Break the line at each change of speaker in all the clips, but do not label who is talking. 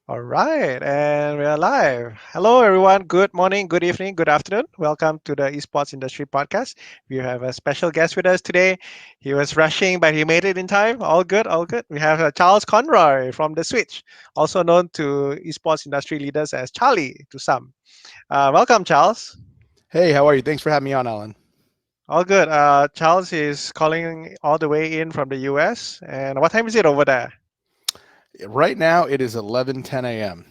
All right, and we are live. Hello, everyone. Good morning, good evening, good afternoon. Welcome to the Esports Industry Podcast. We have a special guest with us today. He was rushing, but he made it in time. All good, all good. We have Charles Conroy from the Switch, also known to esports industry leaders as Charlie to some. Welcome, Charles.
Hey, how are you? Thanks for having me on, Alan.
All good. Charles is calling all the way in from the US. And what time is it over there?
Right now it is 11:10 a.m.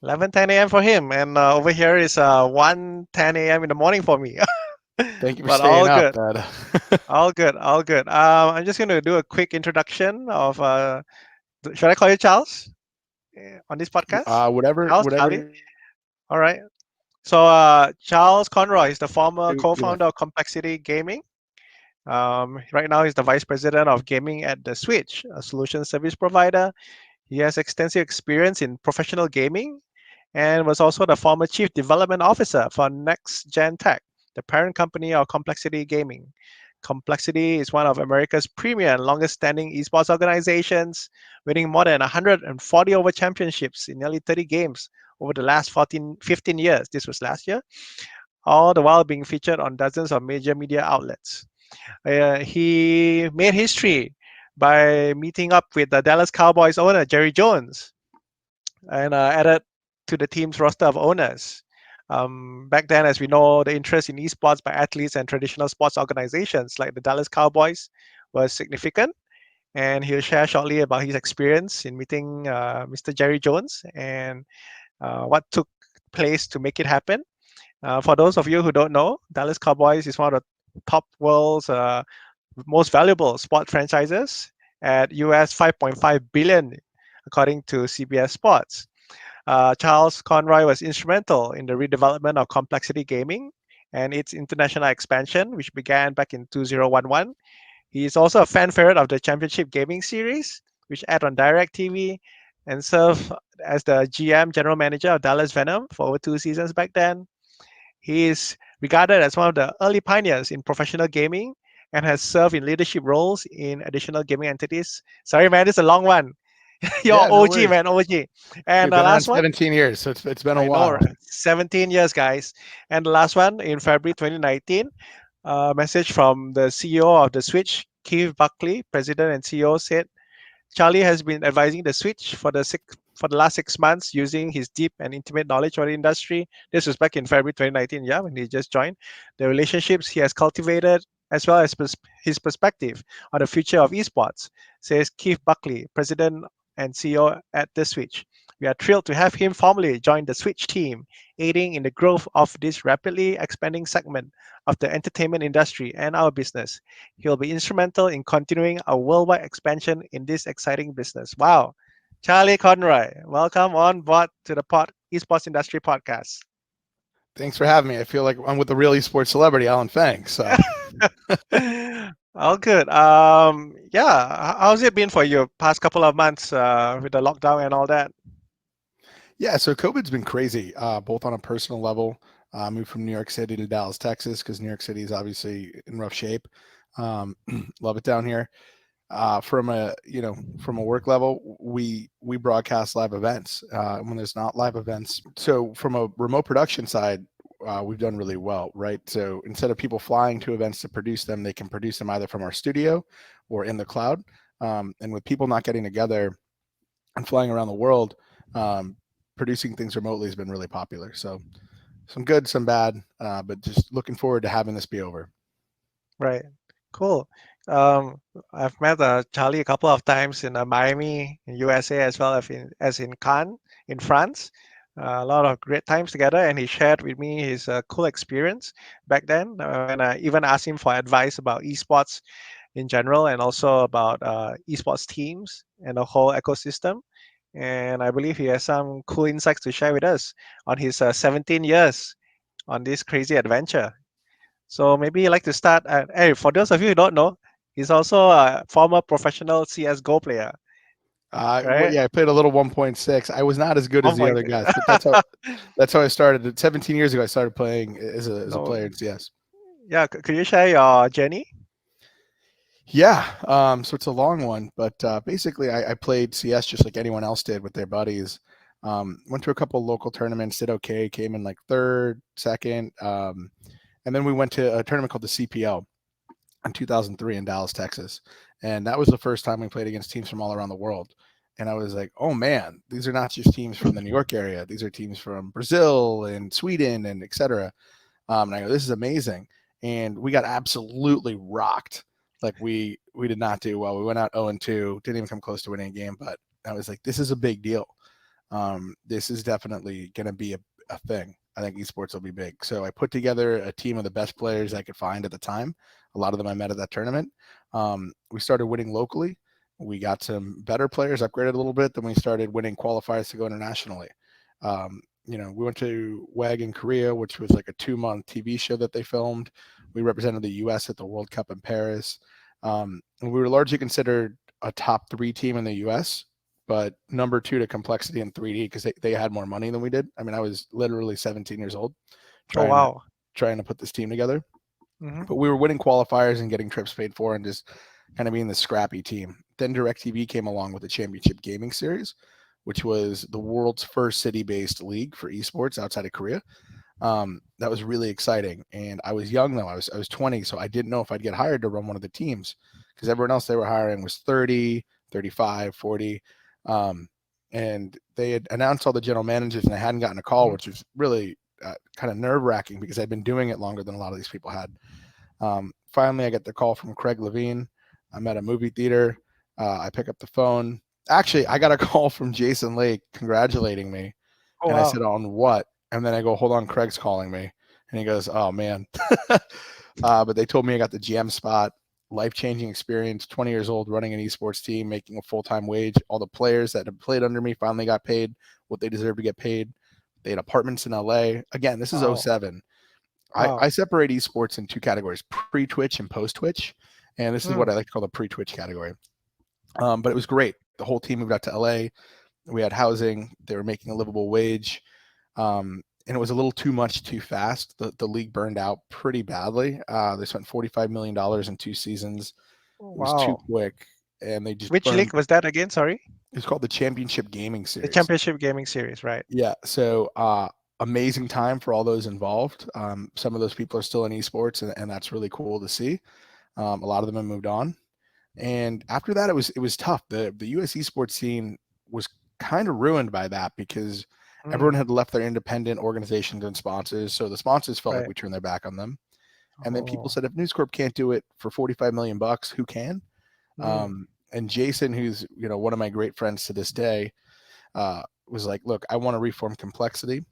11:10 a.m. for him, and over here is 1:10 a.m. in the morning for me.
Thank you for
But
staying
all
up.
good, all good, all good. I'm just going to do a quick introduction of. Should I call you Charles on this podcast?
Whatever,
Charles, Charlie.
whatever.
All right. So Charles Conroy is the former
Go ahead.
co-founder of Complexity Gaming. Right now, he's the vice president of gaming at the Switch, a solution service provider. He has extensive experience in professional gaming and was also the former chief development officer for Next Gen Tech, the parent company of Complexity Gaming. Complexity is one of America's premier and longest standing esports organizations, winning more than 140 over championships in nearly 30 games over the last 15 years. This was last year, all the while being featured on dozens of major media outlets. He made history by meeting up with the Dallas Cowboys owner, Jerry Jones, and added to the team's roster of owners. Back then, as we know, the interest in esports by athletes and traditional sports organizations like the Dallas Cowboys was significant. And he'll share shortly about his experience in meeting Mr. Jerry Jones and what took place to make it happen. For those of you who don't know, Dallas Cowboys is one of the top world's most valuable sport franchises at US 5.5 billion, according to CBS Sports. Charles Conroy was instrumental in the redevelopment of Complexity Gaming and its international expansion, which began back in 2011. He is also a fan favorite of the Championship Gaming Series, which aired on DirecTV, and served as the GM, General Manager of Dallas Venom for over 2 seasons back then. He is regarded as one of the early pioneers in professional gaming and has served in leadership roles in additional gaming entities. Sorry, man, it's a long one. You're
Yeah, no
OG,
worries.
man, OG. And
We've
the
been around
last one,
17 years, so it's been a
I know,
while.
right? 17 years, guys. And the last one in February 2019, a message from the CEO of the Switch, Keith Buckley, president and CEO, said Charlie has been advising the Switch for the last 6 months using his deep and intimate knowledge of the industry. This was back in February 2019, yeah, when he just joined. The relationships he has cultivated, as well as his perspective on the future of esports, says Keith Buckley, president and CEO at the Switch. We are thrilled to have him formally join the Switch team, aiding in the growth of this rapidly expanding segment of the entertainment industry and our business. He'll be instrumental in continuing our worldwide expansion in this exciting business. Wow. Charlie Conroy, welcome on board to the Esports Industry Podcast.
Thanks for having me. I feel like I'm with the real esports celebrity, Alan Fang. So,
All good. Yeah, how's it been for you past couple of months with the lockdown and all that?
yeah, so COVID's been crazy, both on a personal level. Moved from New York City to Dallas, Texas, because New York City is obviously in rough shape. Um, love it down here. From a work level, we broadcast live events when there's not live events. So from a remote production side, we've done really well, right? So instead of people flying to events to produce them, they can produce them either from our studio or in the cloud. And with people not getting together and flying around the world, um, producing things remotely has been really popular. So some good, some bad, but just looking forward to having this be over.
Right. Cool. Um, I've met Charlie a couple of times in Miami, in USA, as well as in Cannes, in France. A lot of great times together, and he shared with me his cool experience back then. And I even asked him for advice about esports in general, and also about esports teams and the whole ecosystem. And I believe he has some cool insights to share with us on his 17 years on this crazy adventure. So maybe you like to start. Hey, for those of you who don't know, he's also a former professional CS:GO player,
Well,
right?
yeah, I played a little 1.6. I was not as good as
One
the
point.
other guys, but that's how I started. 17 years ago, I started playing as a
No,
player in CS.
yeah. Could you share your journey?
Yeah, so it's a long one, but basically, I played CS just like anyone else did with their buddies. Went to a couple local tournaments, did okay, came in like third, second, and then we went to a tournament called the CPL in 2003 in Dallas, Texas, and that was the first time we played against teams from all around the world. And I was like, oh man, these are not just teams from the New York area; these are teams from Brazil and Sweden and etc. And I go, this is amazing. And we got absolutely rocked. Like we did not do well. We went out 0-2, didn't even come close to winning a game. But I was like, this is a big deal. This is definitely going to be a thing. I think esports will be big. So I put together a team of the best players I could find at the time. A lot of them I met at that tournament. We started winning locally. We got some better players, upgraded a little bit. Then we started winning qualifiers to go internationally. We went to WEG in Korea, which was like a 2-month TV show that they filmed. We represented the U.S. at the World Cup in Paris. And we were largely considered a top 3 team in the U.S., but number 2 to complexity in 3D because they had more money than we did. I mean, I was literally 17 years old
Oh
trying to
wow.
trying to put this team together.
Mm-hmm.
But we were winning qualifiers and getting trips paid for and just kind of being the scrappy team. Then DirecTV came along with the Championship Gaming Series, which was the world's first city-based league for esports outside of Korea. That was really exciting. And I was young though. I was 20, so I didn't know if I'd get hired to run one of the teams because everyone else they were hiring was 30, 35, 40. And they had announced all the general managers and I hadn't gotten a call,
Mm-hmm.
which was really kind of nerve wracking because I'd been doing it longer than a lot of these people had. Finally, I get the call from Craig Levine. I'm at a movie theater. I pick up the phone. Actually, I got a call from Jason Lake congratulating me.
Oh
And I said,
wow.
on what? And then I go, hold on, Craig's calling me. And he goes, oh, man. But they told me I got the GM spot, life-changing experience, 20 years old, running an esports team, making a full-time wage. All the players that had played under me finally got paid what they deserve to get paid. They had apartments in LA. Again, this is
Wow.
'07. I
Wow.
separate esports in 2 categories, pre-Twitch and post-Twitch. And this is what
Mm.
I like to call the pre-Twitch category. But it was great. The whole team moved out to LA. We had housing. They were making a livable wage. And it was a little too much too fast. The league burned out pretty badly. They spent $45 million in 2 seasons. It was too
Wow.
quick, and they just
Which
burned.
league was that again? Sorry.
It was called the Championship Gaming
The
Series.
Championship Gaming Series, right?
Yeah, so amazing time for all those involved. Some of those people are still in esports, and that's really cool to see. A lot of them have moved on, and after that, it was tough. The US esports scene was kind of ruined by that because everyone
Mm.
had left their independent organizations and sponsors. So the sponsors felt like
Right.
we turned their back on them. And then people
Oh.
said, if News Corp can't do it for 45 million bucks, who can?
Mm.
And Jason, who's one of my great friends to this day, was like, look, I want to reform complexity.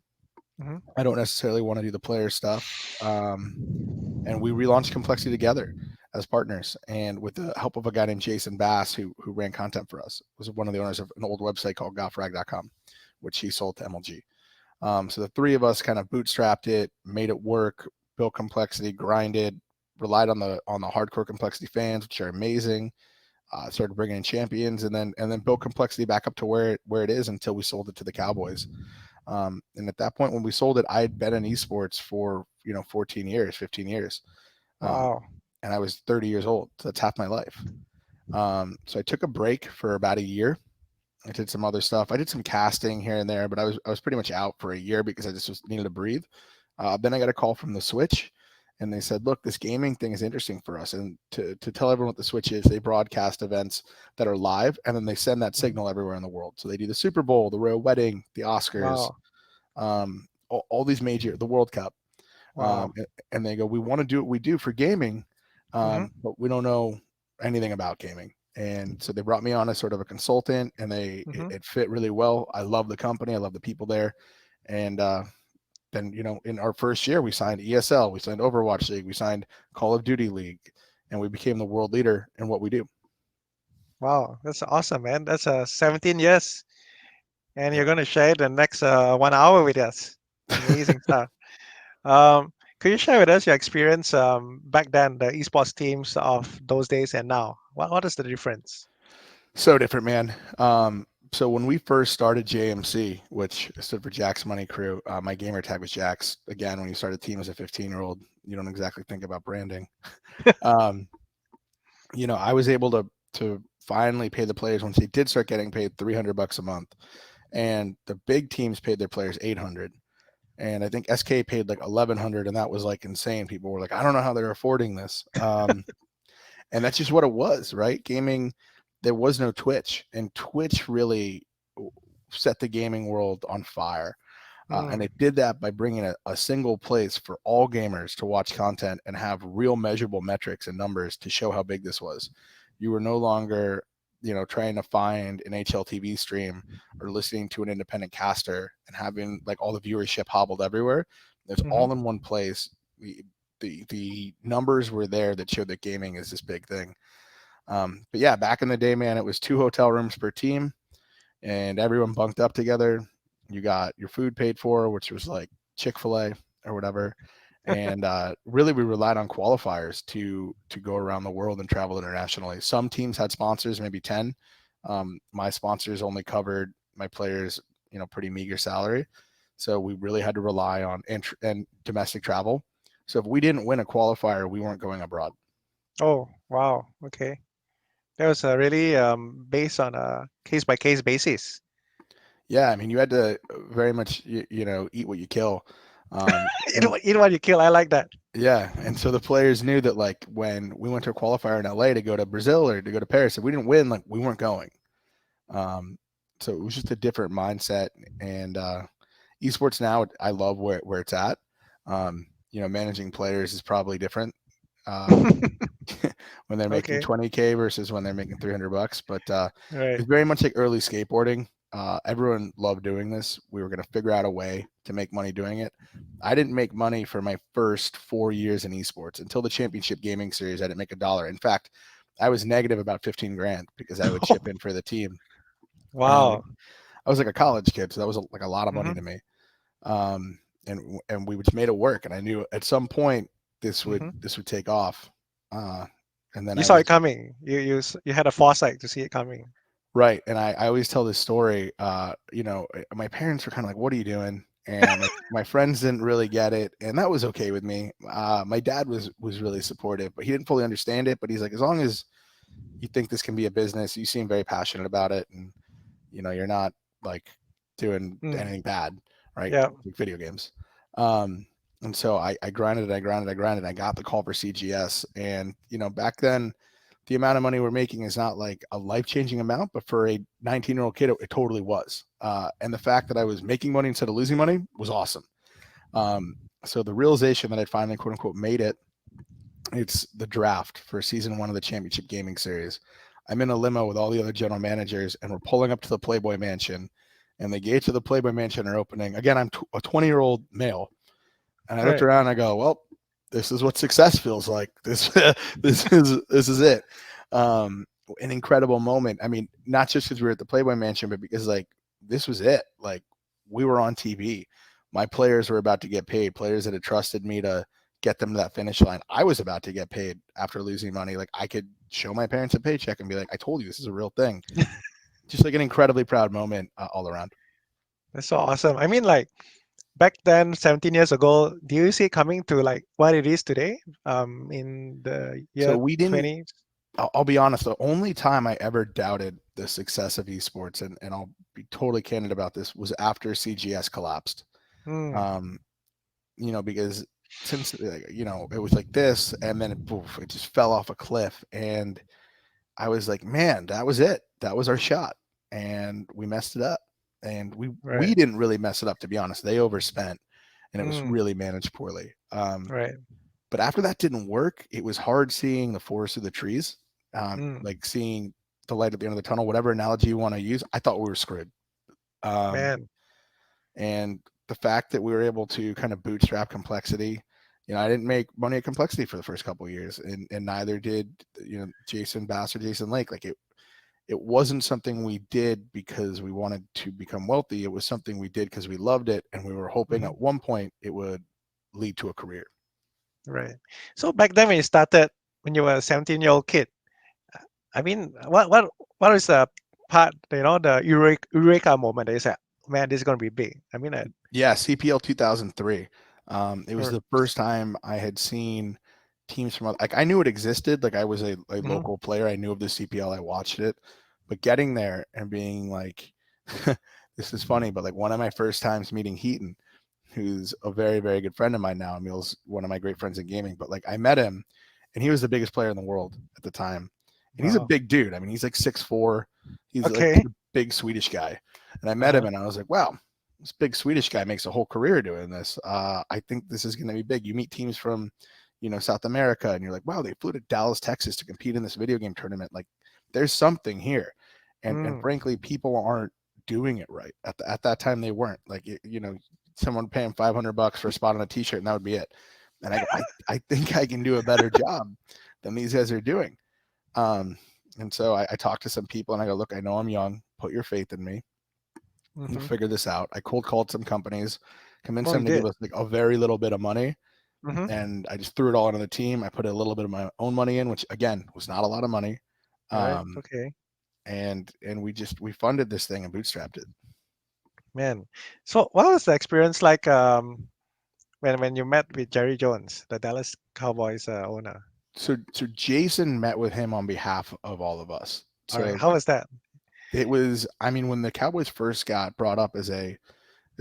Mm-hmm.
I don't necessarily want to do the player stuff. And we relaunched complexity together as partners. And with the help of a guy named Jason Bass, who ran content for us, was one of the owners of an old website called golfrag.com, which he sold to MLG. So the 3 of us kind of bootstrapped it, made it work, built complexity, grinded, relied on the hardcore complexity fans, which are amazing. Started bringing in champions, and then built complexity back up to where it is until we sold it to the Cowboys. And at that point, when we sold it, I had been in esports for 14 years, 15 years, um,
Wow.
and I was 30 years old. So that's half my life. So I took a break for about a year. I did some other stuff. I did some casting here and there, but I was pretty much out for a year because I just needed to breathe. Then I got a call from the Switch, and they said, "Look, this gaming thing is interesting for us." And to tell everyone what the Switch is, they broadcast events that are live, and then they send that
Mhm.
signal everywhere in the world. So they do the Super Bowl, the royal wedding, the Oscars,
Wow.
all these major, the World Cup,
Wow.
and they go, "We want to do what we do for gaming,
Mm-hmm.
but we don't know anything about gaming." And so they brought me on as sort of a consultant, and
Mm-hmm.
it fit really well. I love the company, I love the people there, and then in our first year we signed ESL, we signed Overwatch League, we signed Call of Duty League, and we became the world leader in what we do.
Wow. That's awesome, man. That's 17 years, and
Yeah.
you're going to share the next 1 hour with us. Amazing stuff. Um, could you share with us your experience back then, the esports teams of those days and now? What is the difference?
So different, man. So when we first started JMC, which stood for Jack's Money Crew, my gamer tag was Jack's. Again, when you start a team as a 15-year-old, you don't exactly think about branding. Um, I was able to finally pay the players once they did start getting paid $300 a month. and the big teams paid their players 800, and I think SK paid like 1100, and that was like insane. People were like, I don't know how they're affording this. And that's just what it was, right? Gaming, there was no Twitch, and Twitch really set the gaming world on fire. And
Mm.
it did that by bringing a single place for all gamers to watch content and have real measurable metrics and numbers to show how big this was. You were no longer, trying to find an HLTV stream or listening to an independent caster and having like all the viewership hobbled everywhere. It's
Hmm.
all in one place. The numbers were there that showed that gaming is this big thing. But yeah, back in the day, man, it was 2 hotel rooms per team, and everyone bunked up together. You got your food paid for, which was like Chick-fil-A or whatever. And really, we relied on qualifiers to go around the world and travel internationally. Some teams had sponsors, maybe 10. My sponsors only covered my players, pretty meager salary. So we really had to rely on and domestic travel. So if we didn't win a qualifier, we weren't going abroad.
Oh, wow. Okay. That was really based on a case by case basis.
Yeah, I mean, you had to very much, eat what you kill. And
Eat what you kill. I like that.
yeah, and so the players knew that like when we went to a qualifier in LA to go to Brazil or to go to Paris, if we didn't win, like we weren't going. Um, so it was just a different mindset. And esports now, I love where it's at. Managing players is probably different. Um, when they're making
Okay.
20K versus when they're making $300. But
Right.
it's very much like early skateboarding. Everyone loved doing this. We were going to figure out a way to make money doing it. I didn't make money for my first 4 years in esports until the championship gaming series. I didn't make a dollar. In fact, I was negative about 15 grand because I would chip in for the team. And
Wow.
I was like a college kid, so that was like a lot of money
Hmm.
to me. And we just made it work. And I knew at some point
Hmm.
this would take off. Uh, and then
You
I
saw
was
it coming. You had a foresight to see it coming.
right. And I always tell this story. My parents were kind of like, "What are you doing?" And my friends didn't really get it, and that was okay with me. My dad was really supportive, but he didn't fully understand it. But he's like, as long as you think this can be a business, you seem very passionate about it, and you're not like doing
Mm.
anything bad, right?
Yeah.
Like video games. Um, and so I grinded, I got the call for CGS, and back then, the amount of money we're making is not like a life-changing amount, but for a 19-year-old kid, it totally was. And the fact that I was making money instead of losing money was awesome. Um, so the realization that I'd finally, quote unquote, made it, it's the draft for season 1 of the championship gaming series. I'm in a limo with all the other general managers, and we're pulling up to the Playboy Mansion, and the gates of the Playboy Mansion are opening. Again, I'm a 20-year-old male, and I looked
Right.
around and I go, well, this is what success feels like. This is it. An incredible moment. I mean, not just because we were at the Playboy Mansion, but because like this was it. Like we were on TV. My players were about to get paid. Players that had trusted me to get them to that finish line. I was about to get paid after losing money. Like I could show my parents a paycheck and be like, I told you this is a real thing. Just like an incredibly proud moment all around.
That's so awesome. I mean, like back then, 17 years ago, do you see it coming to like what it is today? In the
So
year
we didn't
20s.
I'll be honest, the only time I ever doubted the success of esports, and I'll be totally candid about this, was after CGS collapsed.
Mm.
Um, because since it was like this, and then poof, it just fell off a cliff, and I was like, man, that was it. That was our shot, and we messed it up. And we
Right.
didn't really mess it up, to be honest. They overspent, and it was
Mm.
really managed poorly.
Right.
But after that didn't work, it was hard seeing the forest through the trees,
Mm.
like seeing the light at the end of the tunnel, whatever analogy you want to use. I thought we were screwed. Um,
Man.
and the fact that we were able to kind of bootstrap complexity, I didn't make money at complexity for the first couple of years, and neither did Jason Bass or Jason Lake. Like it wasn't something we did because we wanted to become wealthy. It was something we did because we loved it, and we were hoping
Hmm.
at one point it would lead to a career.
Right. So back then when you started, when you were a 17-year-old kid, I mean, what is the part, the eureka moment that you said, man, this is gonna be big. I mean,
Yeah, CPL 2003. It was
or,
the first time I had seen teams from like I knew it existed. Like I was a
mhm,
local player. I knew of the CPL. I watched it, but getting there and being like, this is funny, but like one of my first times meeting Heaton, who's a very, very good friend of mine now. Emil's one of my great friends in gaming, but like I met him and he was the biggest player in the world at the time. And he's a
Wow.
big dude. I mean, he's like 6'4". He's like
Okay.
a big Swedish guy. And I met him
Uh-huh.
and I was like, wow, this big Swedish guy makes a whole career doing this. I think this is going to be big. You meet teams from, South America and you're like, wow, they flew to Dallas, Texas to compete in this video game tournament. Like there's something here. And
Mm.
frankly, people aren't doing it right. At that time, they weren't. Like, someone paying $500 for a spot on a t-shirt and that would be it. And I think I can do a better job than these guys are doing. Um, and so I talked to some people and I go, look, I know I'm young. Put your faith in me. We'll
Mm-hmm.
figure this out. I cold called some companies, convinced
Oh, you
them to give
did.
us like a very little bit of money.
Mm-hmm.
And I just threw it all into the team. I put a little bit of my own money in, which again was not a lot of money.
Right.
Um,
Okay.
and we funded this thing and bootstrapped it.
Man. So what was the experience like when you met with Jerry Jones, the Dallas Cowboys owner?
So Jason met with him on behalf of all of us.
All right.
So
How was that?
it was, I mean, when the Cowboys first got brought up as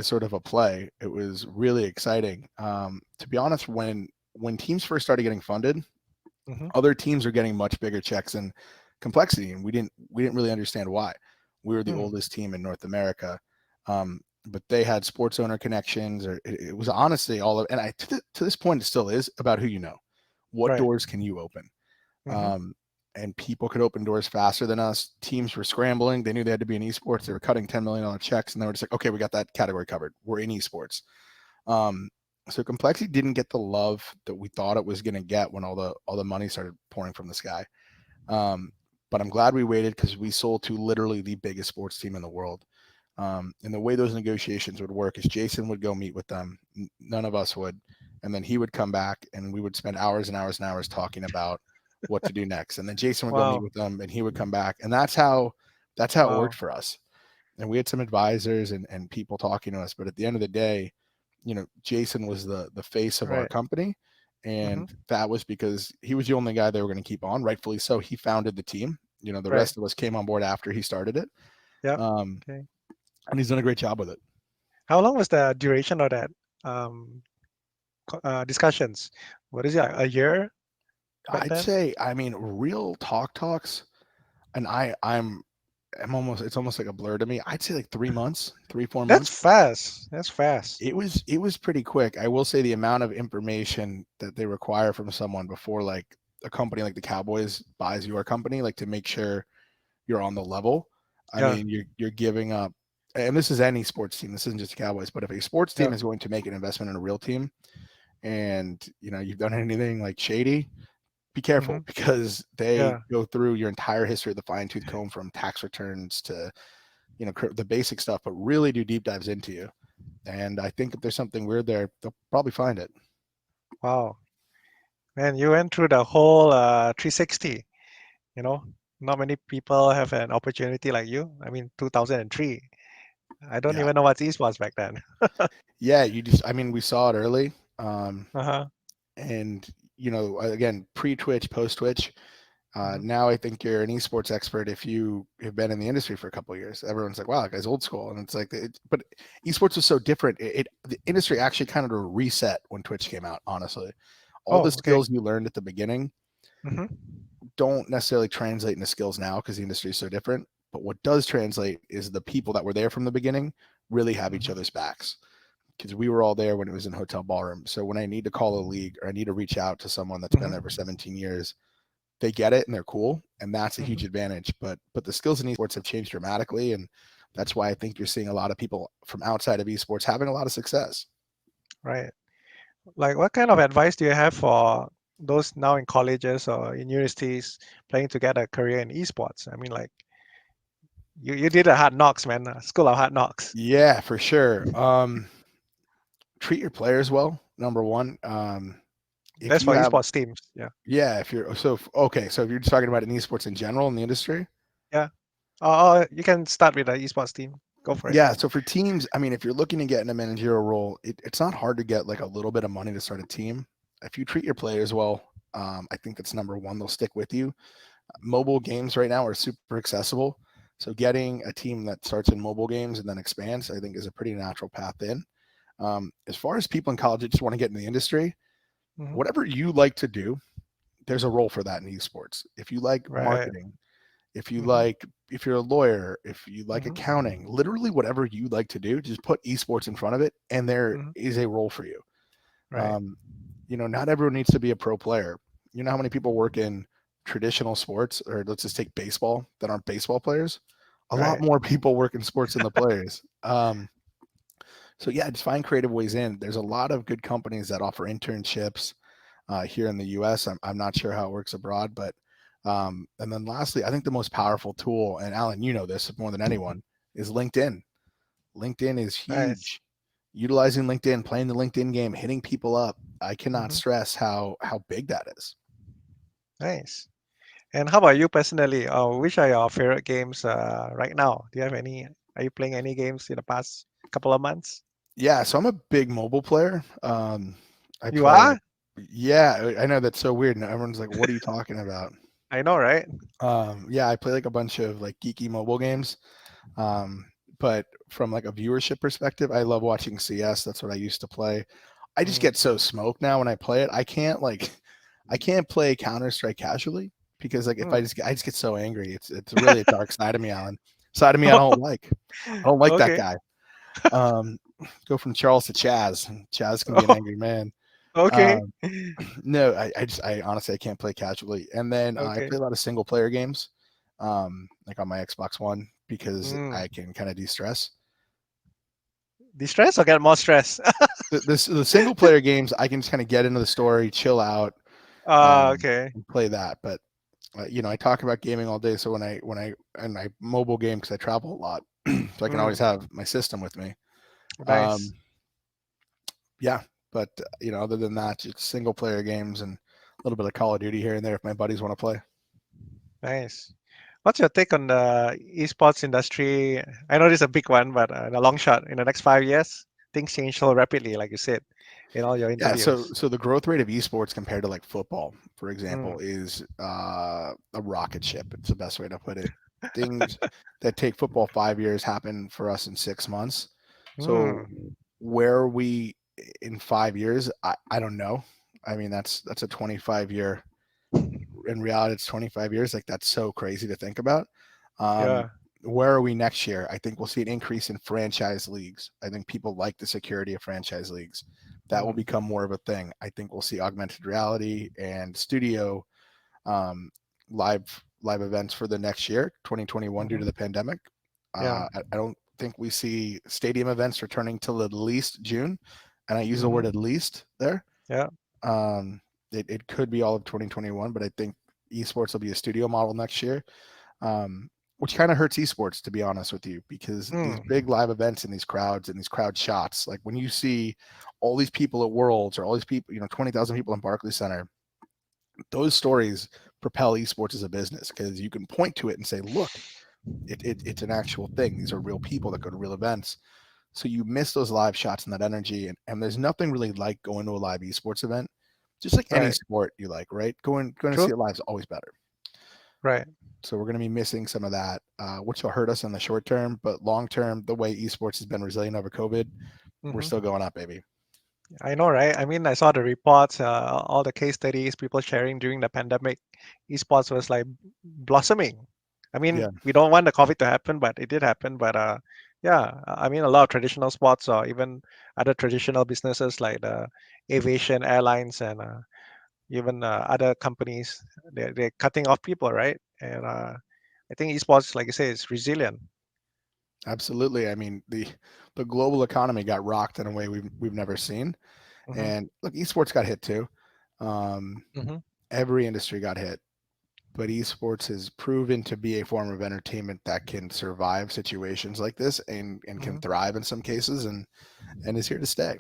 sort of a play, it was really exciting. To be honest, when teams first started getting funded,
Mm-hmm.
other teams are getting much bigger checks and complexity, and we didn't really understand why. We were the
Mm.
oldest team in North America, but they had sports owner connections, or it was honestly all of, and to this point, it still is about who you know. What
Right.
doors can you open?
Mm-hmm.
Um, and people could open doors faster than us. Teams were scrambling. They knew they had to be in esports. They were cutting $10 million checks, and they were just like, okay, we got that category covered. We're in esports. Um, so complexity didn't get the love that we thought it was going to get when all the money started pouring from the sky. Um, but I'm glad we waited because we sold to literally the biggest sports team in the world. And the way those negotiations would work is Jason would go meet with them. None of us would. And then he would come back and we would spend hours and hours and hours talking about what to do next. And then Jason would go meet
Wow.
with them and he would come back. And that's how it worked
Wow.
for us. And we had some advisors and people talking to us. But at the end of the day, Jason was the face of our
Right.
company.
Mm-hmm.
And that was because he was the only guy they were going to keep on, rightfully so. He founded the team. The
Right.
rest of us came on board after he started it.
Yep.
Um,
Okay.
and he's done a great job with it.
How long was the duration of that um, discussions? What is it? A year back
I'd
then?
say, I mean, real talks, and I'm almost, it's almost like a blur to me. I'd say like 3 months, 3, 4 months.
That's fast. That's fast.
It was pretty quick. I will say the amount of information that they require from someone before like a company like the Cowboys buys your company, like to make sure you're on the level. I
Yeah.
mean, you're giving up, and this is any sports team. This isn't just the Cowboys, but if a sports
Yeah.
team is going to make an investment in a real team, and you've done anything like shady, be
Mm-hmm.
careful because they
Yeah.
go through your entire history of the fine tooth comb from tax returns to the basic stuff, but really do deep dives into you. And I think if there's something weird there, they'll probably find it.
Wow. Man, you went through the whole 360. You know, not many people have an opportunity like you. I mean, 2003. I don't
Yeah,
even know what esports back then.
yeah. I mean, we saw it early,
Uh-huh.
and again, pre-Twitch, post-Twitch.
Hmm.
Now I think you're an esports expert if you have been in the industry for a couple of years. Everyone's like, "Wow, that guy's old school," and it's like, but esports was so different. The industry actually kind of reset when Twitch came out. Honestly, all the
Oh, okay.
skills you learned at the beginning
Hmm.
don't necessarily translate into skills now because the industry is so different. But what does translate is the people that were there from the beginning really have each
Hmm.
other's backs because we were all there when it was in hotel ballroom. So when I need to call a league or I need to reach out to someone that's been there for
Hmm.
17 years, they get it and they're cool, and that's a huge
Hmm.
advantage. But the skills in esports have changed dramatically, and that's why I think you're seeing a lot of people from outside of esports having a lot of success.
Right. Like, what kind of advice do you have for those now in colleges or in universities planning to get a career in esports? I mean, like, you did a hard knocks, man. School of hard knocks.
Yeah, for sure. Treat your players well. Number one, if
That's
you
for
have
esports teams. Yeah.
yeah, if you're so okay, so if you're just talking about in esports in general in the industry,
Yeah. Or you can start with the esports team. Go for it.
yeah. So for teams, I mean, if you're looking to get in a managerial role, it's not hard to get like a little bit of money to start a team. If you treat your players well, I think that's number one. They'll stick with you. Mobile games right now are super accessible. So getting a team that starts in mobile games and then expands, I think, is a pretty natural path in. As far as people in college that just want to get in the industry,
Hmm.
whatever you like to do, there's a role for that in esports. If you like
Right.
marketing, if you
Hmm.
like, if you're a lawyer, if you like
Hmm.
accounting, literally whatever you like to do, just put esports in front of it, and there
Hmm.
is a role for you.
Right.
Um, not everyone needs to be a pro player. You know how many people work in traditional sports, or let's just take baseball, that aren't baseball players? A lot
Right.
more people work in sports than the players. So yeah, just find creative ways in. There's a lot of good companies that offer internships here in the U.S. I'm not sure how it works abroad, but and then lastly, I think the most powerful tool, and Alan, you know this more than anyone, is LinkedIn. LinkedIn is
Nice.
huge. Utilizing LinkedIn, playing the LinkedIn game, hitting people up. I cannot
Hmm.
stress how big that is.
Nice. And how about you personally? Which are your favorite games right now? Do you have any? Are you playing any games in the past couple of months?
Yeah, so I'm a big mobile player. I
You
play
are?
like, yeah, I know that's so weird. And everyone's like, "What are you talking about?"
I know, right?
Yeah, I play like a bunch of like geeky mobile games. Um, but from like a viewership perspective, I love watching CS. That's what I used to play. I just
Mm,
get so smoked now when I play it. I can't play Counter Strike casually because like if
mm.
I just get so angry. It's really a dark side of me, Alan. Side of me I don't like. I don't like that
Okay.
guy. Um, go from Charles to Chaz. Chaz can be an angry man.
Okay.
Um, no, I honestly I can't play casually. And then I
Okay.
play a lot of single player games, like on my Xbox One because
Mm.
I can kind of de-stress.
Distress or get more stress?
The single player games I can just kind of get into the story, chill out,
Okay.
and play that. But I talk about gaming all day, so when I mobile game because I travel a lot, so I can always
Mm.
have my system with me. Um,
Nice.
yeah, but other than that, just single player games and a little bit of Call of Duty here and there if my buddies want to play.
Nice. What's your take on the esports industry? I know this is a big one, but in a long shot, in the next 5 years, things change so rapidly, like you said in all your
Yeah, so
interviews.
so the growth rate of esports compared to like football, for
Mm.
example, is a rocket ship. It's the best way to put it. Things that take football 5 years happen for us in 6 months. So
Mm.
where are we in 5 years? I don't know. I mean, that's a 25 year. In reality, it's 25 years. Like that's so crazy to think about. Um,
Yeah.
where are we next year? I think we'll see an increase in franchise leagues. I think people like the security of franchise leagues. That will
Mm.
become more of a thing. I think we'll see augmented reality and studio um, live events for the next year, 2021, due
Hmm.
to the pandemic.
Yeah.
I don't think we see stadium events returning till at least June, and I use the
Hmm.
word at least there.
Yeah.
Um, it could be all of 2021, but I think esports will be a studio model next year, which kind of hurts esports, to be honest with you, because these
Mm.
big live events and these crowds and these crowd shots, like when you see all these people at Worlds or all these people, 20,000 people in Barclays Center, those stories propel esports as a business because you can point to it and say, look, it's an actual thing. These are real people that go to real events. So you miss those live shots and that energy. And there's nothing really like going to a live esports event, just like any
Right.
sport you like, right? Going to see
True.
it live is always better.
Right.
So we're going to be missing some of that, which will hurt us in the short term. But long term, the way esports has been resilient over COVID, we're
Hmm.
still going up, baby.
I know, right? I mean, I saw the reports, all the case studies, people sharing during the pandemic. Esports was like blossoming. I mean,
Yeah,
we don't want the COVID to happen, but it did happen. But yeah, I mean, a lot of traditional sports or even other traditional businesses like the aviation, airlines, and even other companies, they're cutting off people, right? And I think esports, like you say, is resilient.
absolutely. I mean, the global economy got rocked in a way we've never seen.
Hmm.
And look, esports got hit too. Um,
Hmm.
every industry got hit, but esports has proven to be a form of entertainment that can survive situations like this and can
Hmm.
thrive in some cases and is here to stay.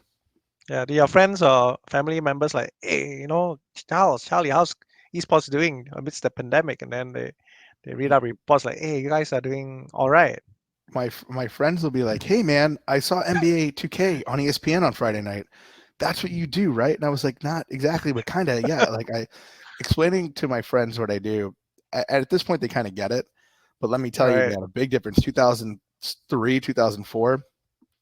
Yeah, do your friends or family members like, hey, Charlie, how's esports doing amidst the pandemic? And then they read out reports like, hey, you guys are doing all right.
My friends will be like, "Hey man, I saw NBA 2K on ESPN on Friday night. That's what you do, right?" And I was like, "Not exactly, but kind of, yeah." Like I explaining to my friends what I do. At this point, they kind of get it, But let me tell you,
Right.
man, a big difference. 2003, 2004,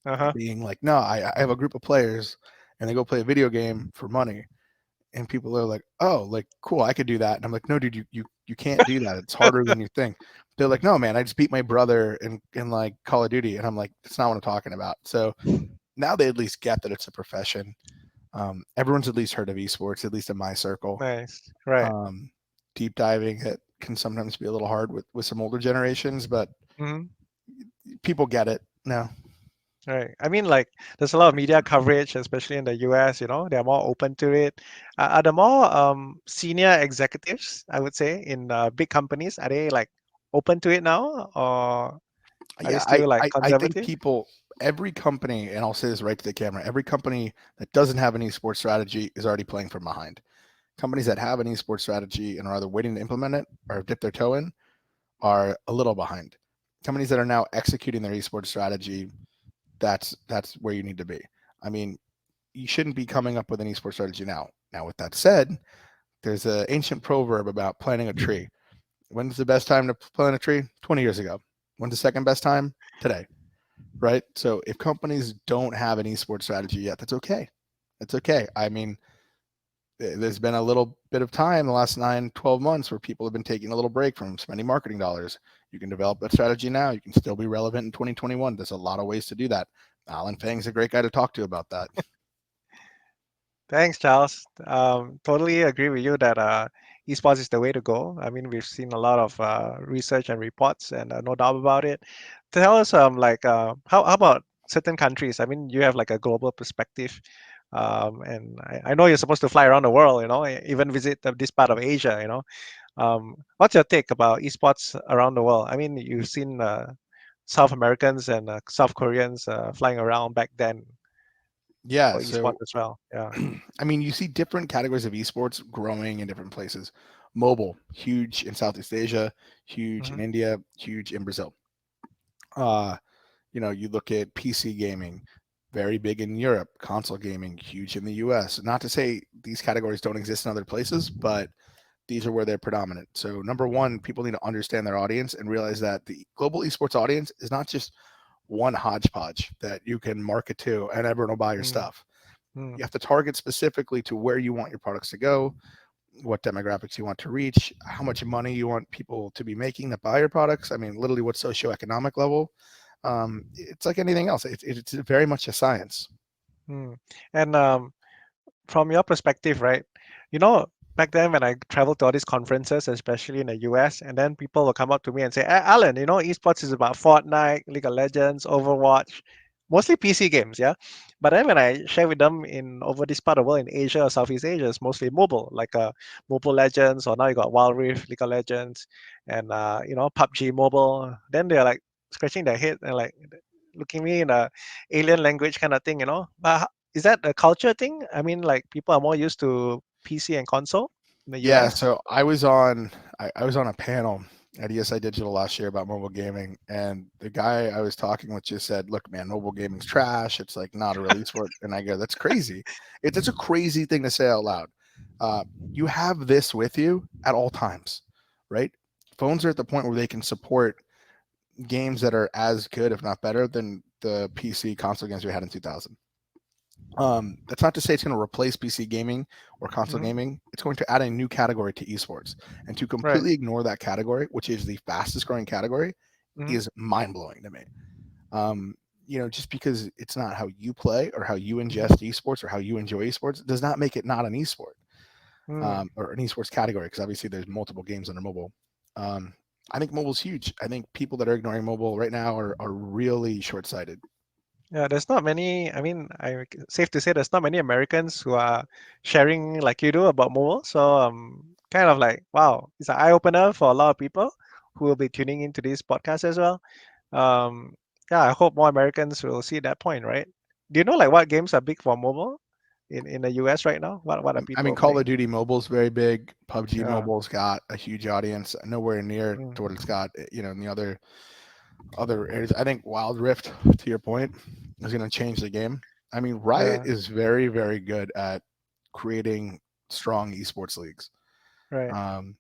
Uh-huh.
being like, no, I have a group of players, and they go play a video game for money, and people are like, oh, like cool, I could do that, and I'm like, no, dude, you can't do that. It's harder than you think. They're like, no, man, I just beat my brother in like Call of Duty, and I'm like, that's not what I'm talking about. So now they at least get that it's a profession. Everyone's at least heard of esports, at least in my circle.
Nice. Right.
Um, Deep diving it can sometimes be a little hard with some older generations, but
Hmm.
people get it now.
Right. I mean, like, there's a lot of media coverage, especially in the US, they're more open to it. Are the more senior executives, I would say, in big companies, are they like open to it now, or are they
Yeah,
still like
I think
conservative?
people, every company, and I'll say this right to the camera, every company that doesn't have an esports strategy is already playing from behind. Companies that have an esports strategy and are either waiting to implement it or dip their toe in are a little behind. Companies that are now executing their esports strategy, that's where you need to be. I mean, you shouldn't be coming up with an esports strategy now. Now, with that said, there's an ancient proverb about planting a tree. When's the best time to plant a tree? 20 years ago. When's the second best time? Today, right? So if companies don't have an esports strategy yet, that's okay. That's okay. I mean, there's been a little bit of time the last 9, 12 months where people have been taking a little break from spending marketing dollars. You can develop that strategy now. You can still be relevant in 2021. There's a lot of ways to do that. Alan Fang's a great guy to talk to about that.
Thanks, Charles. Totally agree with you that esports is the way to go. I mean, we've seen a lot of research and reports, and no doubt about it. Tell us, like, how about certain countries? I mean, you have like a global perspective, and I know you're supposed to fly around the world, even visit this part of Asia, what's your take about esports around the world? I mean, you've seen South Americans and South Koreans flying around back then
Yeah.
for esports
So,
as well. Yeah.
I mean, you see different categories of esports growing in different places. Mobile, huge in Southeast Asia, huge in
Hmm.
India, huge in Brazil. Uh, you look at PC gaming, very big in Europe, console gaming, huge in the US. Not to say these categories don't exist in other places, but these are where they're predominant. So, number one, people need to understand their audience and realize that the global esports audience is not just one hodgepodge that you can market to and everyone will buy your
Mm,
stuff.
mm,
You have to target specifically to where you want your products to go, what demographics you want to reach, how much money you want people to be making that buy your products. I mean, literally, what socioeconomic level. It's like anything else. It's very much a science.
mm. And from your perspective, right? You know, back then when I traveled to all these conferences, especially in the US, and then people will come up to me and say, Alan, esports is about Fortnite, League of Legends, Overwatch, mostly PC games, yeah. But then when I share with them in over this part of the world in Asia or Southeast Asia, it's mostly mobile, like Mobile Legends, or now you got Wild Rift, League of Legends, and PUBG Mobile. Then they're like scratching their head and like looking at me in a alien language kind of thing. But is that a culture thing? I mean, like people are more used to PC and console in the
Yeah,
US.
so I was on a panel at ESI Digital last year about mobile gaming, and the guy I was talking with just said, "Look, man, mobile gaming's trash. It's like not a release for it." And I go, "That's crazy. It's a crazy thing to say out loud. You have this with you at all times, right? Phones are at the point where they can support games that are as good, if not better, than the PC console games we had in 2000. That's not to say it's going to replace PC gaming or console
Hmm.
gaming. It's going to add a new category to esports. And to
Right.
completely ignore that category, which is the fastest growing category,
Hmm.
is mind blowing to me. Um, just because it's not how you play or how you ingest esports or how you enjoy esports does not make it not an esport,
Mm.
or an esports category, because obviously there's multiple games under mobile. Um, I think mobile's huge. I think people that are ignoring mobile right now are really short sighted.
Yeah, there's not many. I mean, safe to say there's not many Americans who are sharing like you do about mobile. So kind of like wow, it's an eye opener for a lot of people who will be tuning into this podcast as well. Um, yeah, I hope more Americans will see that point, right? Do you know like what games are big for mobile in the US right now? What are
I mean,
people
Call of
playing?
Duty Mobile's very big. PUBG
Yeah.
Mobile's got a huge audience, nowhere near
Mm,
to what it's got, in the other areas. I think Wild Rift, to your point, is going to change the game. I mean, Riot
yeah.
is very, very good at creating strong esports leagues.
Right.
Um,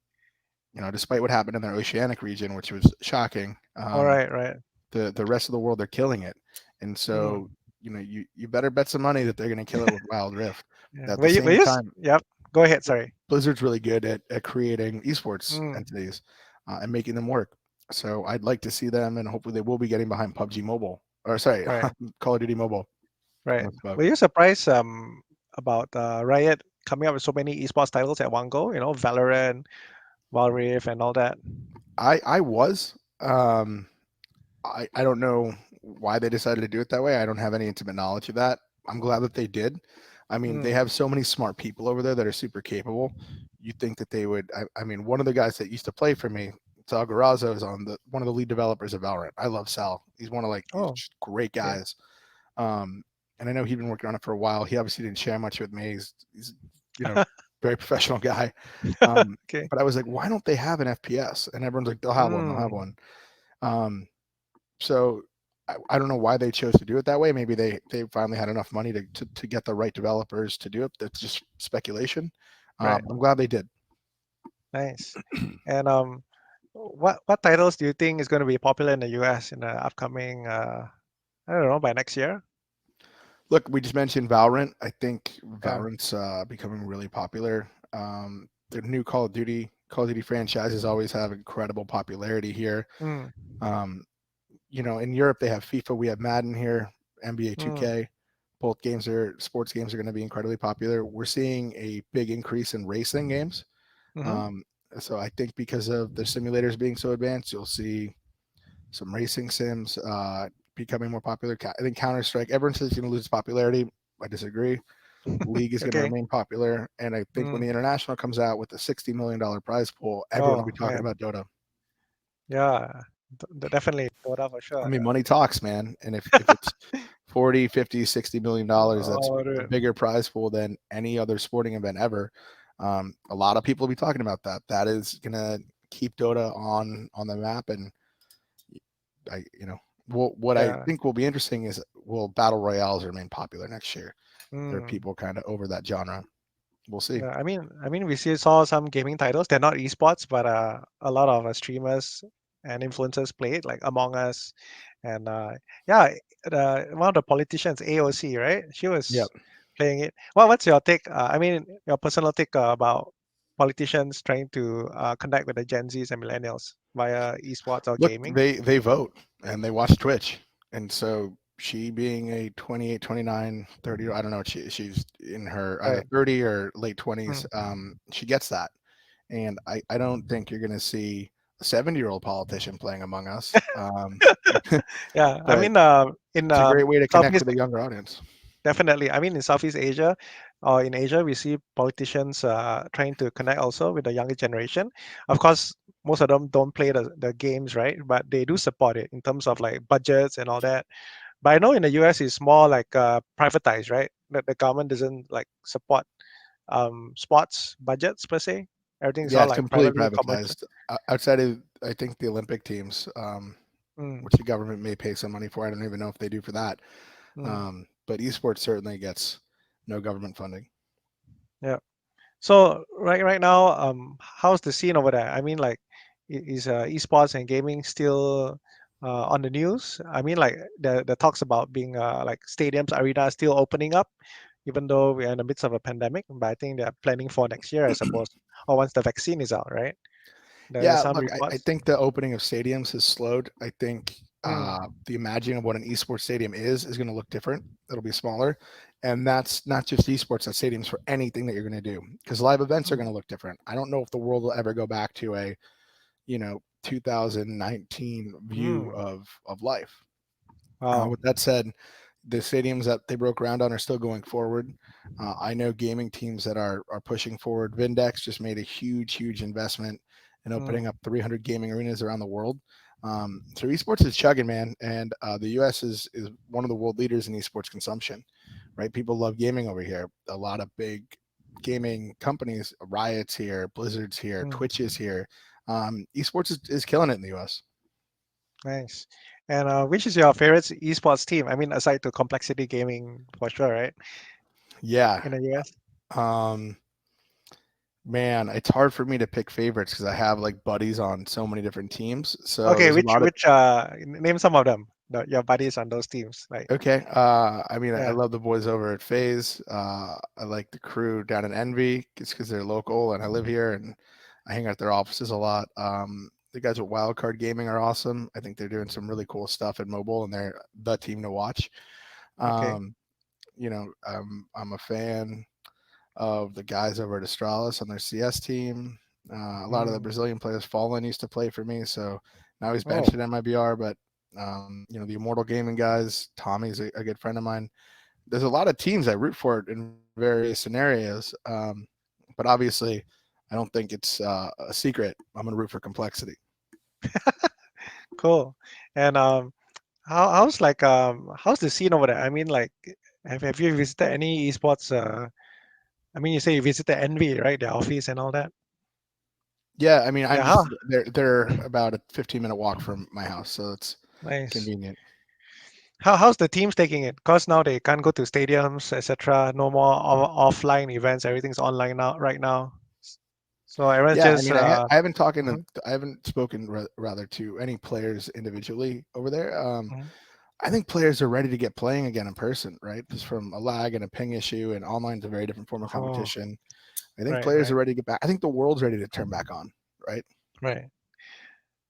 despite what happened in their oceanic region, which was shocking,
All right, right.
the rest of the world, they're killing it. And so,
Mm,
you better bet some money that they're going to kill it with Wild Rift.
yeah.
At the
Will
same
you?
time,
Yep. Go ahead. Sorry.
Blizzard's really good at creating esports
Mm,
entities and making them work. So I'd like to see them, and hopefully they will be getting behind PUBG Mobile, or sorry,
right,
Call of Duty Mobile.
right.
With
Were you surprised about Riot coming up with so many esports titles at one go? You know, Valorant, Wild Rift, and all that.
I was. I don't know why they decided to do it that way. I don't have any intimate knowledge of that. I'm glad that they did. I mean, they
Mm,
have so many smart people over there that are super capable. You think that they would? I mean, one of the guys that used to play for me, Sal Garazzo, is on the one of the lead developers of Valorant. I love Sal. He's one of these
oh,
just great
okay.
guys. Um, and I know he'd been working on it for a while. He obviously didn't share much with me. He's you know very professional guy.
Okay.
But I was like, why don't they have an FPS? And everyone's like, they'll have one. They'll have
Mm,
one. Um, so I don't know why they chose to do it that way. Maybe they finally had enough money to get the right developers to do it. That's just speculation.
right.
I'm glad they did.
Nice. And what titles do you think is going to be popular in the US in the upcoming I don't know, by next year?
Look, we just mentioned Valorant. I think
Yeah.
Valorant's becoming really popular. The new Call of Duty franchises always have incredible popularity here.
Mm,
Um, in Europe they have FIFA, we have Madden here, NBA
mm,
2K. Both sports games are going to be incredibly popular. We're seeing a big increase in racing games.
mm-hmm.
Um, so I think because of the simulators being so advanced, you'll see some racing sims becoming more popular. I think Counter Strike, everyone says it's going to lose popularity. I disagree. League is going to
Okay.
remain popular, and I think when the
Mm.
international comes out with a $60 million prize pool, everyone will be
Oh
talking
man.
about Dota.
Yeah. Definitely Dota for
I
sure.
mean, money talks, man. And if it's 40, 50, $60 million, that's
Oh,
a
dude.
bigger prize pool than any other sporting event ever. A lot of people will be talking about that. That is gonna keep Dota on the map. And what I
Yeah.
think will be interesting is, will battle royales remain popular next year? There are
Mm.
people kind of over that genre. We'll see.
Yeah. I mean, we saw some gaming titles. They're not esports, but a lot of streamers and influencers play it, like Among Us, and yeah, one of the politicians, AOC, right? She
Yep.
was playing it. Well, what's your take? I mean, your personal take about politicians trying to connect with the Gen Zs and millennials via esports or
Look,
gaming?
they vote and they watch Twitch. And so she being a 28, 29, 30, I don't know, she's in her either
Right.
30 or late 20s.
Mm.
She gets that. And I don't think you're going to see a 70-year-old politician playing Among Us.
Yeah. I
But
mean, in
it's a great way to connect
Southeast
with a younger audience.
Definitely. I mean, in Southeast Asia or in Asia, we see politicians trying to connect also with the younger generation. Of course, most of them don't play the games, right? But they do support it in terms of like budgets and all that. But I know in the US, it's more like privatized, right? The government doesn't like support sports budgets per se. Everything's
Yeah,
all
it's
like
completely
privately commercial.
privatized. Outside of, I think, the Olympic teams,
Mm,
which the government may pay some money for. I don't even know if they do for that.
mm,
But esports certainly gets no government funding.
yeah. So right now, how's the scene over there? I mean, like, is esports and gaming still on the news? I mean, like the talks about being like stadiums, arenas still opening up, even though we're in the midst of a pandemic. But I think they're planning for next year, I suppose, or once the vaccine is out, right? There's
Yeah,
some
look, I
reports.
think the opening of stadiums has slowed. I think
Mm,
the imagining of what an esports stadium is going to look different. It'll be smaller. And that's not just esports, that's stadiums for anything that you're going to do, because live events are
mm,
going to look different. I don't know if the world will ever go back to a, 2019 view
mm.
of life.
Wow.
With that said, the stadiums that they broke ground on are still going forward. I know gaming teams that are pushing forward. Vindex just made a huge investment in opening
Mm,
up 300 gaming arenas around the world. So esports is chugging, man, and the U.S. is one of the world leaders in esports consumption. Right, people love gaming over here. A lot of big gaming companies, Riot's here, Blizzard's here,
mm.
Twitch is here. Esports is killing it in the U.S.
Nice. And which is your favorite esports team? I mean, aside to Complexity Gaming for sure, right?
Yeah.
In the US.
Um, Man, it's hard for me to pick favorites because I have like buddies on so many different teams. So
Okay,
there's a
which
lot of
name some of them, your buddies on those teams. Like,
okay. I mean, I
yeah,
love the boys over at FaZe. I like the crew down in Envy just because they're local and I live here and I hang out at their offices a lot. The guys at Wildcard Gaming are awesome. I think they're doing some really cool stuff in mobile and they're the team to watch.
okay.
Um, I'm a fan of the guys over at Astralis on their CS team. A lot of the
Mm.
Brazilian players, Fallen used to play for me, so now he's benched
Oh,
at MIBR. But the Immortal Gaming guys, Tommy's a good friend of mine. There's a lot of teams I root for in various scenarios, but obviously, I don't think it's a secret. I'm going to root for complexity.
cool. And how's the scene over there? I mean, like, have you visited any esports? I mean, you say you visited Envy, right? The office and all that.
Yeah, I mean, I'm
Yeah, how
just they're about a 15-minute walk from my house, so it's
nice.
convenient.
How's the teams taking it? Cause now they can't go to stadiums, etc. No more offline events. Everything's online now, right now. So everyone's
Yeah, I
just
mean, I haven't talking to
mhm,
I haven't spoken rather to any players individually over there.
mhm.
I think players are ready to get playing again in person, right? Just from a lag and a ping issue, and online's a very different form of
Oh,
competition. I think
right,
players
right,
are ready to get back. I think the world's ready to turn back on, right?
right.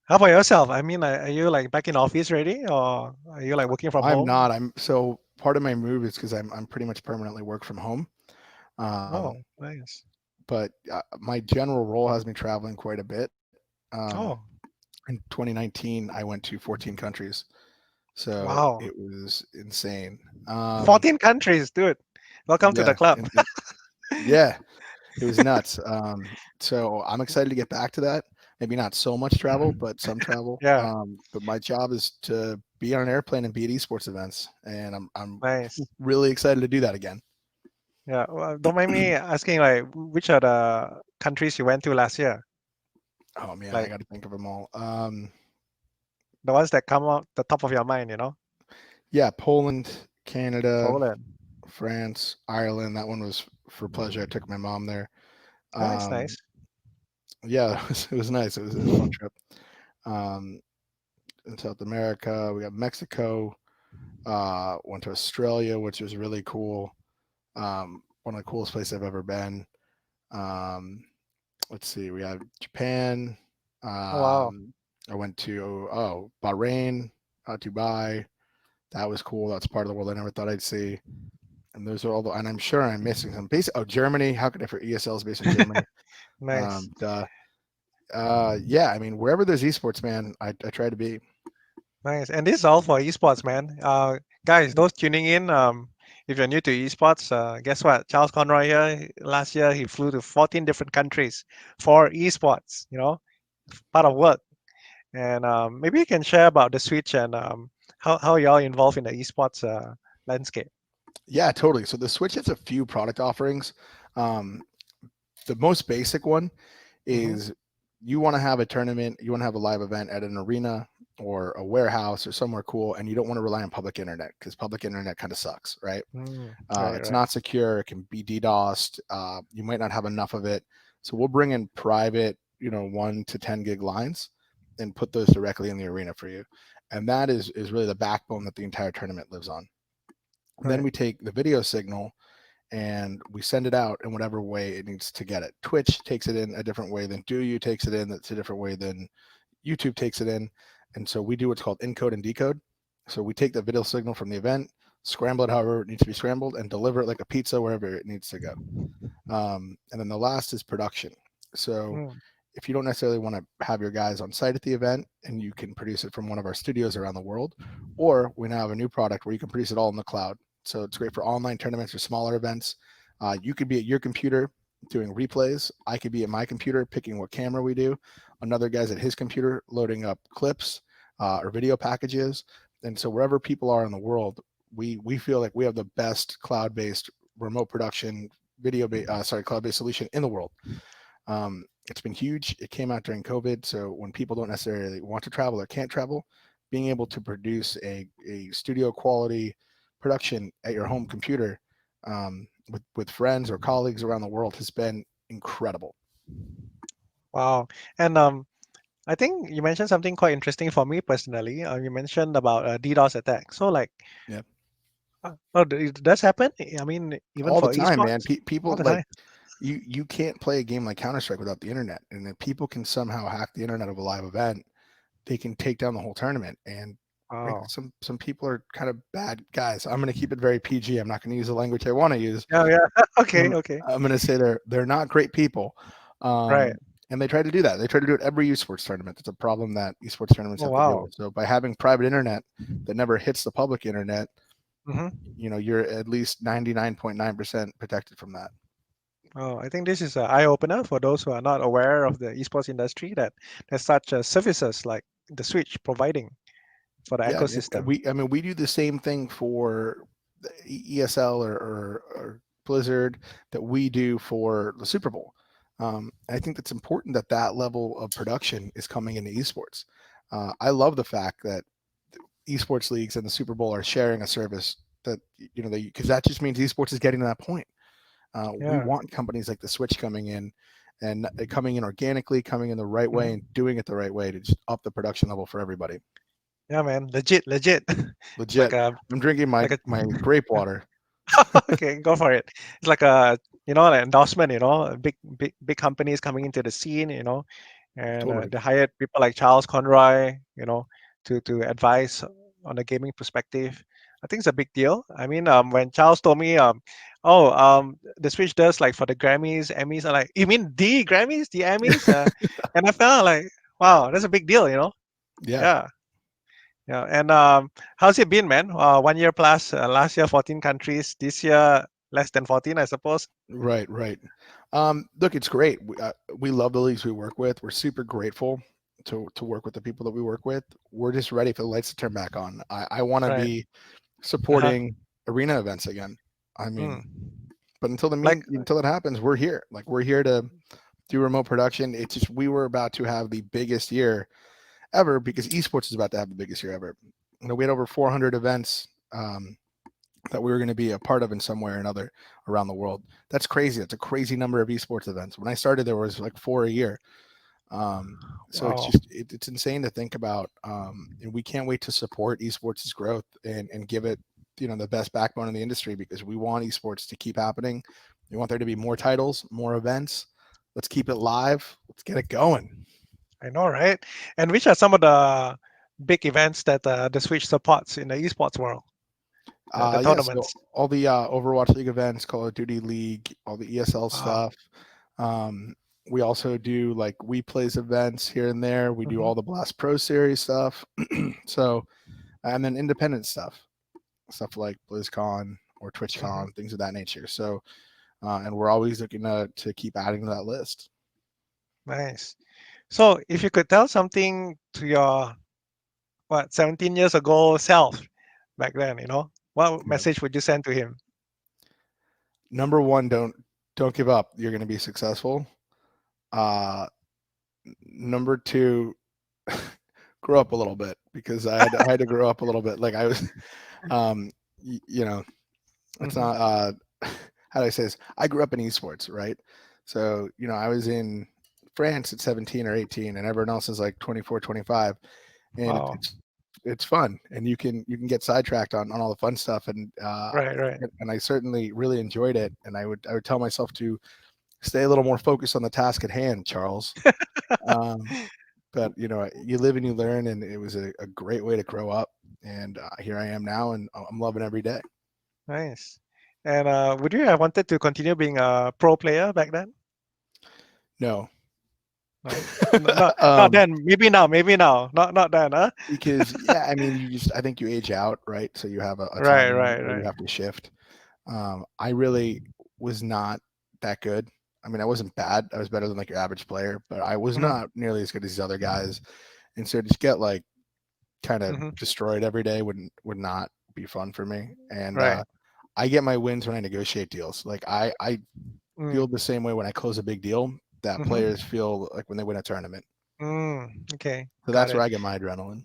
How about yourself? I mean, are you like back in office already, or are you like working from
I'm
home?
not. I'm so part of my move is because I'm pretty much permanently work from home. Um,
Oh, nice.
but my general role has me traveling quite a bit. Um,
Oh,
in 2019, I went to 14 countries, so
wow.
it was insane.
14 countries, dude. Welcome to the
Yeah,
club.
yeah, it was nuts. So I'm excited to get back to that. Maybe not so much travel, but some travel.
Yeah,
But my job is to be on an airplane and be at esports events, and I'm
nice.
really excited to do that again.
Yeah, well, don't mind me asking, like, which are the countries you went to last year?
Oh man, I
Like,
got to think of them all.
the ones that come up the top of your mind, you know?
Yeah, Poland, Canada,
Poland.
France, Ireland. That one was for pleasure. I took my mom there.
Nice,
Um,
nice.
yeah, it was nice. It was a fun trip. Um, in South America, we got Mexico. Went to Australia, which was really cool. One of the coolest places I've ever been. Um, let's see, we have Japan.
Oh, wow.
I went to Bahrain, Dubai. That was cool. That's part of the world I never thought I'd see. And those are all the, and I'm sure I'm missing some. Germany. How could I forget ESL is based in Germany?
Nice,
Duh. Yeah, I mean, wherever there's esports, man, I try to be.
nice. And this is all for esports, man. Guys, those tuning in, if you're new to esports, guess what? Charles Conroy here, last year he flew to 14 different countries for esports, part of work. And maybe you can share about the Switch and how y'all involved in the esports landscape.
Yeah, totally. So the Switch has a few product offerings. Um, the most basic one
Hmm.
is you want to have a tournament, you want to have a live event at an arena or a warehouse or somewhere cool, and you don't want to rely on public internet because public internet kind of sucks, right?
Mm, right,
It's
right,
not secure. It can be DDoSed. You might not have enough of it. So we'll bring in private, 1 to 10 gig lines and put those directly in the arena for you. And that is really the backbone that the entire tournament lives on. Then
right,
we take the video signal and we send it out in whatever way it needs to get it. Twitch takes it in a different way than DoYou takes it in. That's a different way than YouTube takes it in. And so we do what's called encode and decode. So we take the video signal from the event, scramble it however it needs to be scrambled, and deliver it like a pizza wherever it needs to go. And then the last is production. So
mm,
if you don't necessarily want to have your guys on site at the event and you can produce it from one of our studios around the world, or we now have a new product where you can produce it all in the cloud. So it's great for online tournaments or smaller events. You could be at your computer doing replays. I could be at my computer picking what camera we do. Another guy's at his computer loading up clips or video packages. And so wherever people are in the world, we feel like we have the best cloud-based remote production cloud-based solution in the world. It's been huge. It came out during COVID. So when people don't necessarily want to travel or can't travel, being able to produce a studio quality production at your home computer with friends or colleagues around the world has been incredible.
Wow. And I think you mentioned something quite interesting for me personally. You mentioned about DDoS attack. So like,
Yeah,
it does happen. I mean, even
all the
for
time, man.
esports, all
People
the
like
time.
you can't play a game like Counter Strike without the internet, and if people can somehow hack the internet of a live event, they can take down the whole tournament. And frankly,
Wow.
some people are kind of bad guys. I'm going to keep it very PG. I'm not going to use the language I want to use.
Yeah, yeah. Okay,
I'm,
okay.
I'm going to say they're not great people.
Right.
And they try to do that. They try to do it every esports tournament. It's a problem that esports tournaments
Oh,
have to deal
wow.
with. So by having private internet that never hits the public internet,
Mm-hmm.
you're at least 99.9% protected from that.
Oh, I think this is an eye opener for those who are not aware of the esports industry that there's such services like the Switch providing for the
Yeah,
ecosystem.
I mean, we do the same thing for the ESL or Blizzard that we do for the Super Bowl. I think it's important that that level of production is coming into esports. I love the fact that esports leagues and the Super Bowl are sharing a service that because that just means esports is getting to that point. We
Yeah.
want companies like the Switch coming in and coming in organically, coming in the right way, and
Hmm.
doing it the right way to just up the production level for everybody.
Yeah, man. Legit, legit. It's
Legit. I'm drinking my
like a
my grape water.
okay, go for it. It's like a an endorsement. Big companies coming into the scene. And
Totally.
they hired people like Charles Conroy. To advise on the gaming perspective. I think it's a big deal. I mean, when Charles told me, the Switch does like for the Grammys, Emmys. I'm like, you mean the Grammys, the Emmys? And I felt like, wow, that's a big deal.
Yeah.
Yeah. Yeah, and how's it been, man? 1 year plus. Last year, 14 countries. This year, less than 14, I suppose.
Right. Right. Look, it's great. We love the leagues we work with. We're super grateful to work with the people that we work with. We're just ready for the lights to turn back on. I want to
Right.
be
Uh-huh.
supporting arena events again. I mean,
Mm.
but
Like,
until it happens, we're here. Like we're here to do remote production. It's just we were about to have the biggest year ever because esports is about to have the biggest year ever. We had over 400 events that we were going to be a part of in some way or another around the world. That's crazy. That's a crazy number of esports events. When I started, there was like 4 a year. So it's
wow.
just it's insane to think about, and we can't wait to support esports' growth and give it the best backbone in the industry because we want esports to keep happening. We want there to be more titles, more events. Let's keep it live. Let's get it going.
I know, right? And which are some of the big events that the Switch supports in the esports world? The
Yeah, so
tournaments.
all the Overwatch League events, Call of Duty League, all the ESL
Wow.
stuff. Um, we also do like We Plays events here and there. We do
Hmm.
all the Blast Pro Series stuff. So, and then independent stuff like BlizzCon or
Hmm.
TwitchCon, things of that nature. So, and we're always looking to keep adding to that list.
Nice. So, if you could tell something to your 17 years ago self back then, what
Yeah.
message would you send to him?
Number one, don't give up. You're going to be successful. Uh, Number two, grow up a little bit because I had to grow up a little bit. Like I was, um, you know, it's
Hmm.
not. How do I say this? I grew up in esports, right? So I was in France at 17 or 18, and everyone else is like 24, 25, and
Wow.
it's fun, and you can get sidetracked on all the fun stuff,
Right, right.
and I certainly really enjoyed it, and I would tell myself to stay a little more focused on the task at hand, Charles. Um, but you live and you learn, and it was a great way to grow up. And here I am now, and I'm loving every day.
Nice. And would you have wanted to continue being a pro player back then?
No,
No, not
um,
then. Maybe now. Not then, huh?
because yeah, I mean, I think you age out, right? So you have a
Right,
time
right,
where you
right.
have to shift. I really was not that good. I mean, I wasn't bad. I was better than like your average player, but I was
Hmm.
not nearly as good as these other guys. And so to just get like kind of
Hmm.
destroyed every day would not be fun for me. And
Right.
I get my wins when I negotiate deals. Like I feel
Mm.
the same way when I close a big deal that
Hmm.
players feel like when they win a tournament.
Okay,
So
got
that's where
it.
I get my adrenaline.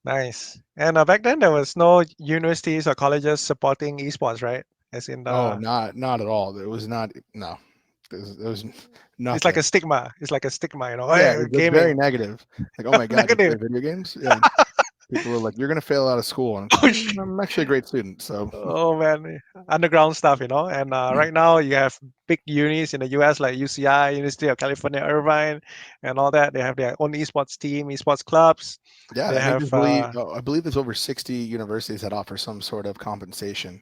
Nice. And back then there was no universities or colleges supporting esports, right? As in
Oh,
the
not at all. It was not no. There's
It's like
nothing.
a stigma. It's like a stigma, you know.
Yeah,
Hey,
it's very
gaming.
negative. Like, oh my God, you play
Negative.
video games? Yeah. People were like, you're gonna fail out of school. And
Oh, shit.
I'm actually a great student. So
Oh man, underground stuff, you know. And right now you have big unis in the US like UCI, University of California, Irvine, and all that. They have their own esports team, esports clubs.
yeah,
They
and they
have
just believe. I believe there's over 60 universities that offer some sort of compensation,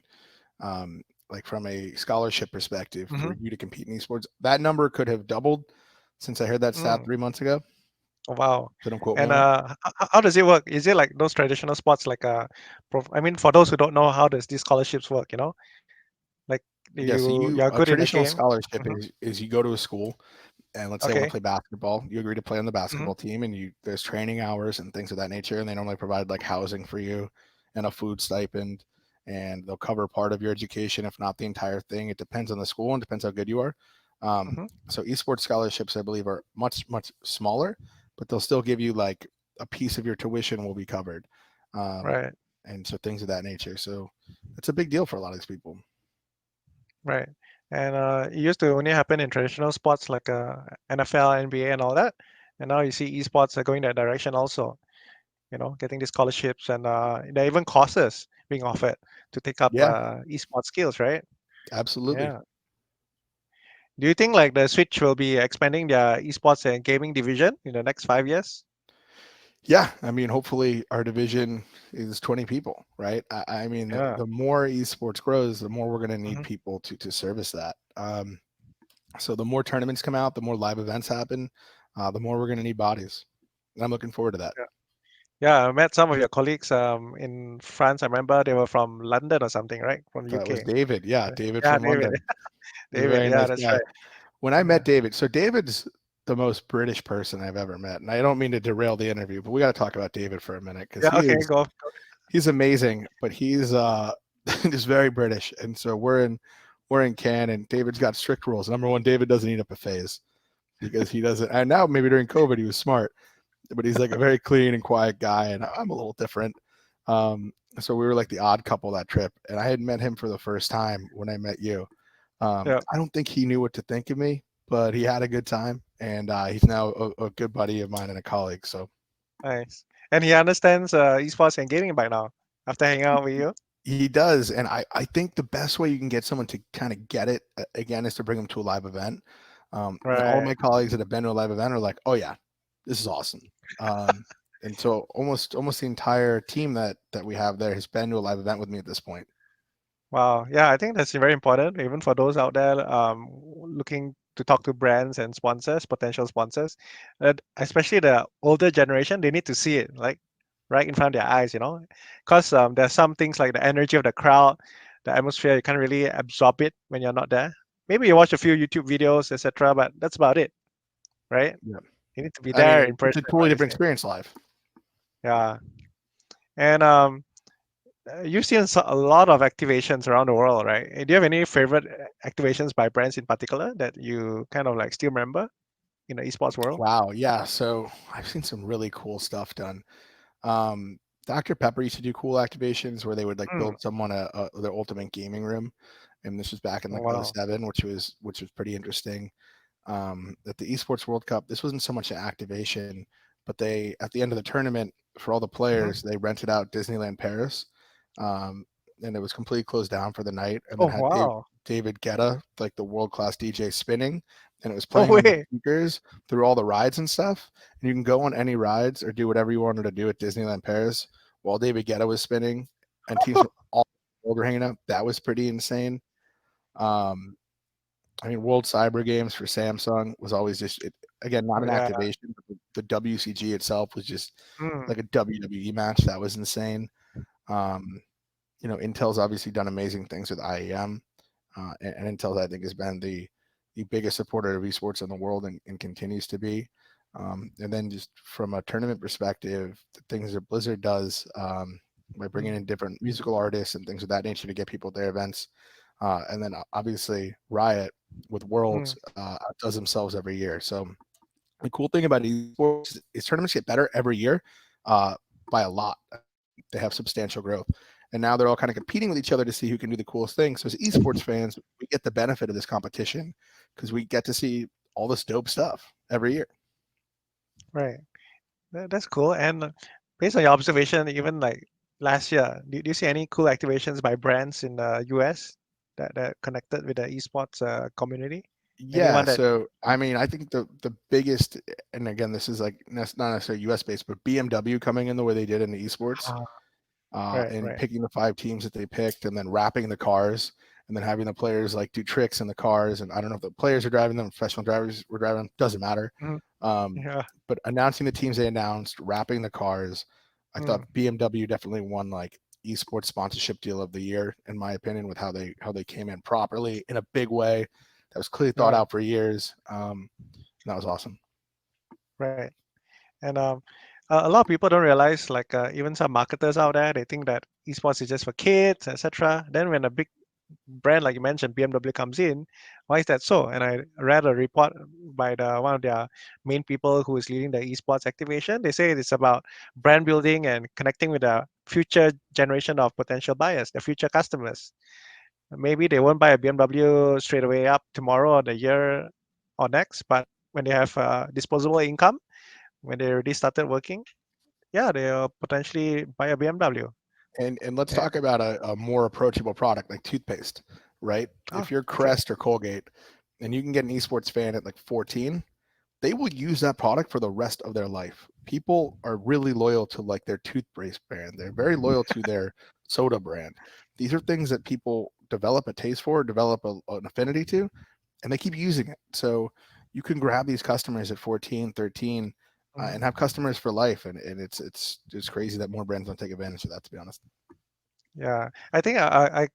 like from a scholarship perspective, for
mhm,
you to compete in esports. That number could have doubled since I heard that stat
mm,
3 months ago.
oh, wow.
So don't quote me
And
on it.
how does it work? Is it like those traditional sports like I mean, for those who don't know, how does these scholarships work? You know, like
Yeah, so
you're
a
good in a
traditional
game.
scholarship
Hmm.
is you go to a school and let's say I want to
Okay.
play basketball. You agree to play on the
Hmm.
basketball team, and there's training hours and things of that nature, and they normally provide like housing for you and a food stipend, and they'll cover part of your education, if not the entire thing. It depends on the school and depends how good you are.
Hmm.
So esports scholarships, I believe, are much smaller, but they'll still give you like a piece of your tuition will be covered, um,
Right.
and so things of that nature. So it's a big deal for a lot of these people.
Right. And it used to only happen in traditional sports like NFL, NBA, and all that. And now you see esports are going that direction also. You know, getting these scholarships and there are even courses being offered to take up
Yeah,
esports skills. Right.
absolutely.
Yeah. Do you think like the Switch will be expanding their esports and gaming division in the next 5 years?
Yeah, I mean, hopefully our division is 20 people, right? I mean,
Yeah.
the more esports grows, the more we're going to need
Hmm.
people to service that. So the more tournaments come out, the more live events happen, the more we're going to need bodies. And I'm looking forward to that.
Yeah. Yeah. I met some of your colleagues in France. I remember they were from London or something, right? From
That was
UK.
David. Yeah, David
Yeah,
from
David.
London. He's a
David.
very
Yeah,
nice
that's
guy.
right.
When I
Yeah.
met David, so David's the most British person I've ever met. And I don't mean to derail the interview, but we got to talk about David for a minute because
Yeah. Okay. Go.
he's amazing, but he's just very British. And so we're in Cannes, and David's got strict rules. Number one, David doesn't eat up buffets because he doesn't. And now maybe during COVID he was smart, but he's like a very clean and quiet guy, and I'm a little different. So we were like the odd couple that trip, and I had met him for the first time when I met you.
Yeah.
I don't think he knew what to think of me, but he had a good time, and he's now a good buddy of mine and a colleague. So
Nice. And he understands esports and gaming by now after hanging out with you.
he does, and I think the best way you can get someone to kind of get it again is to bring them to a live event. And all of
Right.
my colleagues that have been to a live event are like, "Oh yeah, this is awesome." Um, and so almost the entire team that we have there has been to a live event with me at this point.
Wow. Yeah, I think that's very important, even for those out there looking to talk to brands and sponsors, potential sponsors. Especially the older generation, they need to see it like right in front of their eyes, you know, because there's some things like the energy of the crowd, the atmosphere, you can't really absorb it when you're not there. Maybe you watch a few YouTube videos, etc., but that's about it, right?
Yeah,
You need to be
I mean
there in
it's
person
a
for
totally
these
different
things.
experience live.
Yeah. And you've seen a lot of activations around the world, right? Do you have any favorite activations by brands in particular that you kind of like still remember in the esports world?
Wow, yeah. So I've seen some really cool stuff done. Um, Dr. Pepper used to do cool activations where they would like
Mm.
build someone their ultimate gaming room, and this was back in
Oh,
like
wow.
'07, which was pretty interesting. At the Esports World Cup, this wasn't so much an activation, but they at the end of the tournament for all the
Hmm.
players, they rented out Disneyland Paris, um, and it was completely closed down for the night, and then
Oh,
had
wow.
David Guetta, like the world class DJ, spinning, and it was
No
playing on the
way.
speakers through all the rides and stuff. And you can go on any rides or do whatever you wanted to do at Disneyland Paris while David Guetta was spinning, and teams from all the world were hanging out. That was pretty insane. Um, I mean, World Cyber Games for Samsung was always again, not
Oh,
an
yeah.
activation, but the WCG itself was just
Mm.
like a WWE match. That was insane. Um, Intel's obviously done amazing things with IEM, and Intel, I think, has been the biggest supporter of esports in the world and continues to be. And then just from a tournament perspective, the things that Blizzard does by
Mm.
bringing in different musical artists and things of that nature to get people at their events. And then obviously Riot with
Mm.
Worlds does themselves every year. So the cool thing about esports is tournaments get better every year uh, by a lot. They have substantial growth. and now they're all kind of competing with each other to see who can do the coolest thing. So as esports fans, we get the benefit of this competition because we get to see all this dope stuff every year.
Right. That's cool. And based on your observation, even like last year, do you see any cool activations by brands in the US that connected with the esports community?
Yeah,
Anyone that?
so I mean, I think the biggest, and again, this is like not necessarily US based, but BMW coming in the way they did in the esports,
Ah, right,
and
right.
picking the 5 teams that they picked, and then wrapping the cars, and then having the players like do tricks in the cars. And I don't know if the players are driving them, professional drivers were driving them, doesn't matter.
Mm,
Um,
yeah.
but announcing the teams they announced, wrapping the cars, I thought
Mm,
BMW definitely won like esports sponsorship deal of the year, in my opinion, with how they came in properly in a big way. That was clearly thought
yeah.
out for years. That was awesome.
Right. And a lot of people don't realize, like even some marketers out there, they think that esports is just for kids, etc. Then when a big brand like you mentioned, BMW comes in, why is that so? And I read a report by the one of their main people who is leading the esports activation. They say it's about brand building and connecting with the future generation of potential buyers, the future customers. Maybe they won't buy a BMW straight away up tomorrow or the year or next, but when they have disposable income, when they already started working, yeah, they'll potentially buy a BMW.
And let's
Yeah.
talk about a more approachable product like toothpaste, right?
Oh,
If you're
okay.
Crest or Colgate and you can get an esports fan at like 14, they will use that product for the rest of their life. People are really loyal to like their toothpaste brand. They're very loyal to their soda brand. These are things that people develop a taste for, develop an affinity to, and they keep using it. So you can grab these customers at 14, 13, and
Mhm.
have customers for life. And it's just crazy that more brands don't take advantage of that, to be honest.
Yeah, I think I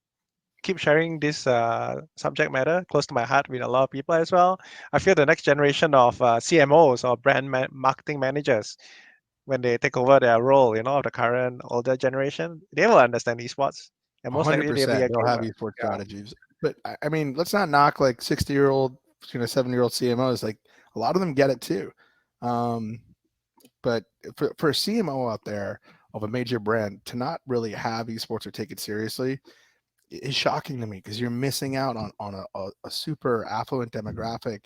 keep sharing this subject matter close to my heart with a lot of people as well. I feel the next generation of CMOs or marketing managers, when they take over their role, of the current older generation, they will understand esports, and most likely they'll be
100%.
a
They'll have
gamer.
esports
Yeah.
strategies. But I mean, let's not knock like 60-year-old, 70-year-old CMOs. Like a lot of them get it too. Um, but for a CMO out there of a major brand to not really have esports or take it seriously is shocking to me because you're missing out on a super affluent demographic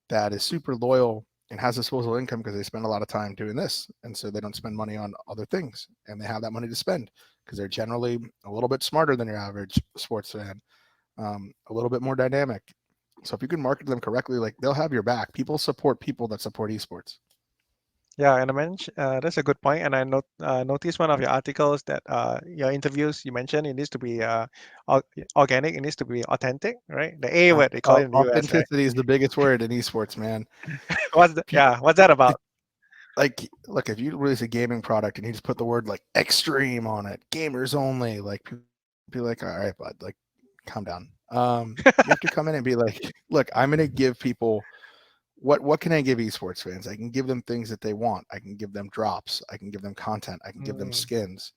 that is super loyal and has disposable income because they spend a lot of time doing this, and so they don't spend money on other things, and they have that money to spend because they're generally a little bit smarter than your average sports fan, a little bit more dynamic. So if you can market them correctly, like they'll have your back. People support people that support esports.
Yeah, and that's a good point. And I noticed one of your articles that your interviews you mentioned it needs to be organic. It needs to be authentic, right? The A word they call it in the US, right?
Authenticity is the biggest word in esports, man.
What's that about?
Like, look, if you release a gaming product and you just put the word like extreme on it, gamers only, like people be like, all right, bud, like calm down. You have to come in and be like, look, I'm gonna give people what can I give esports fans? I can give them things that they want. I can give them drops. I can give them content. I can give them
Mm,
skins.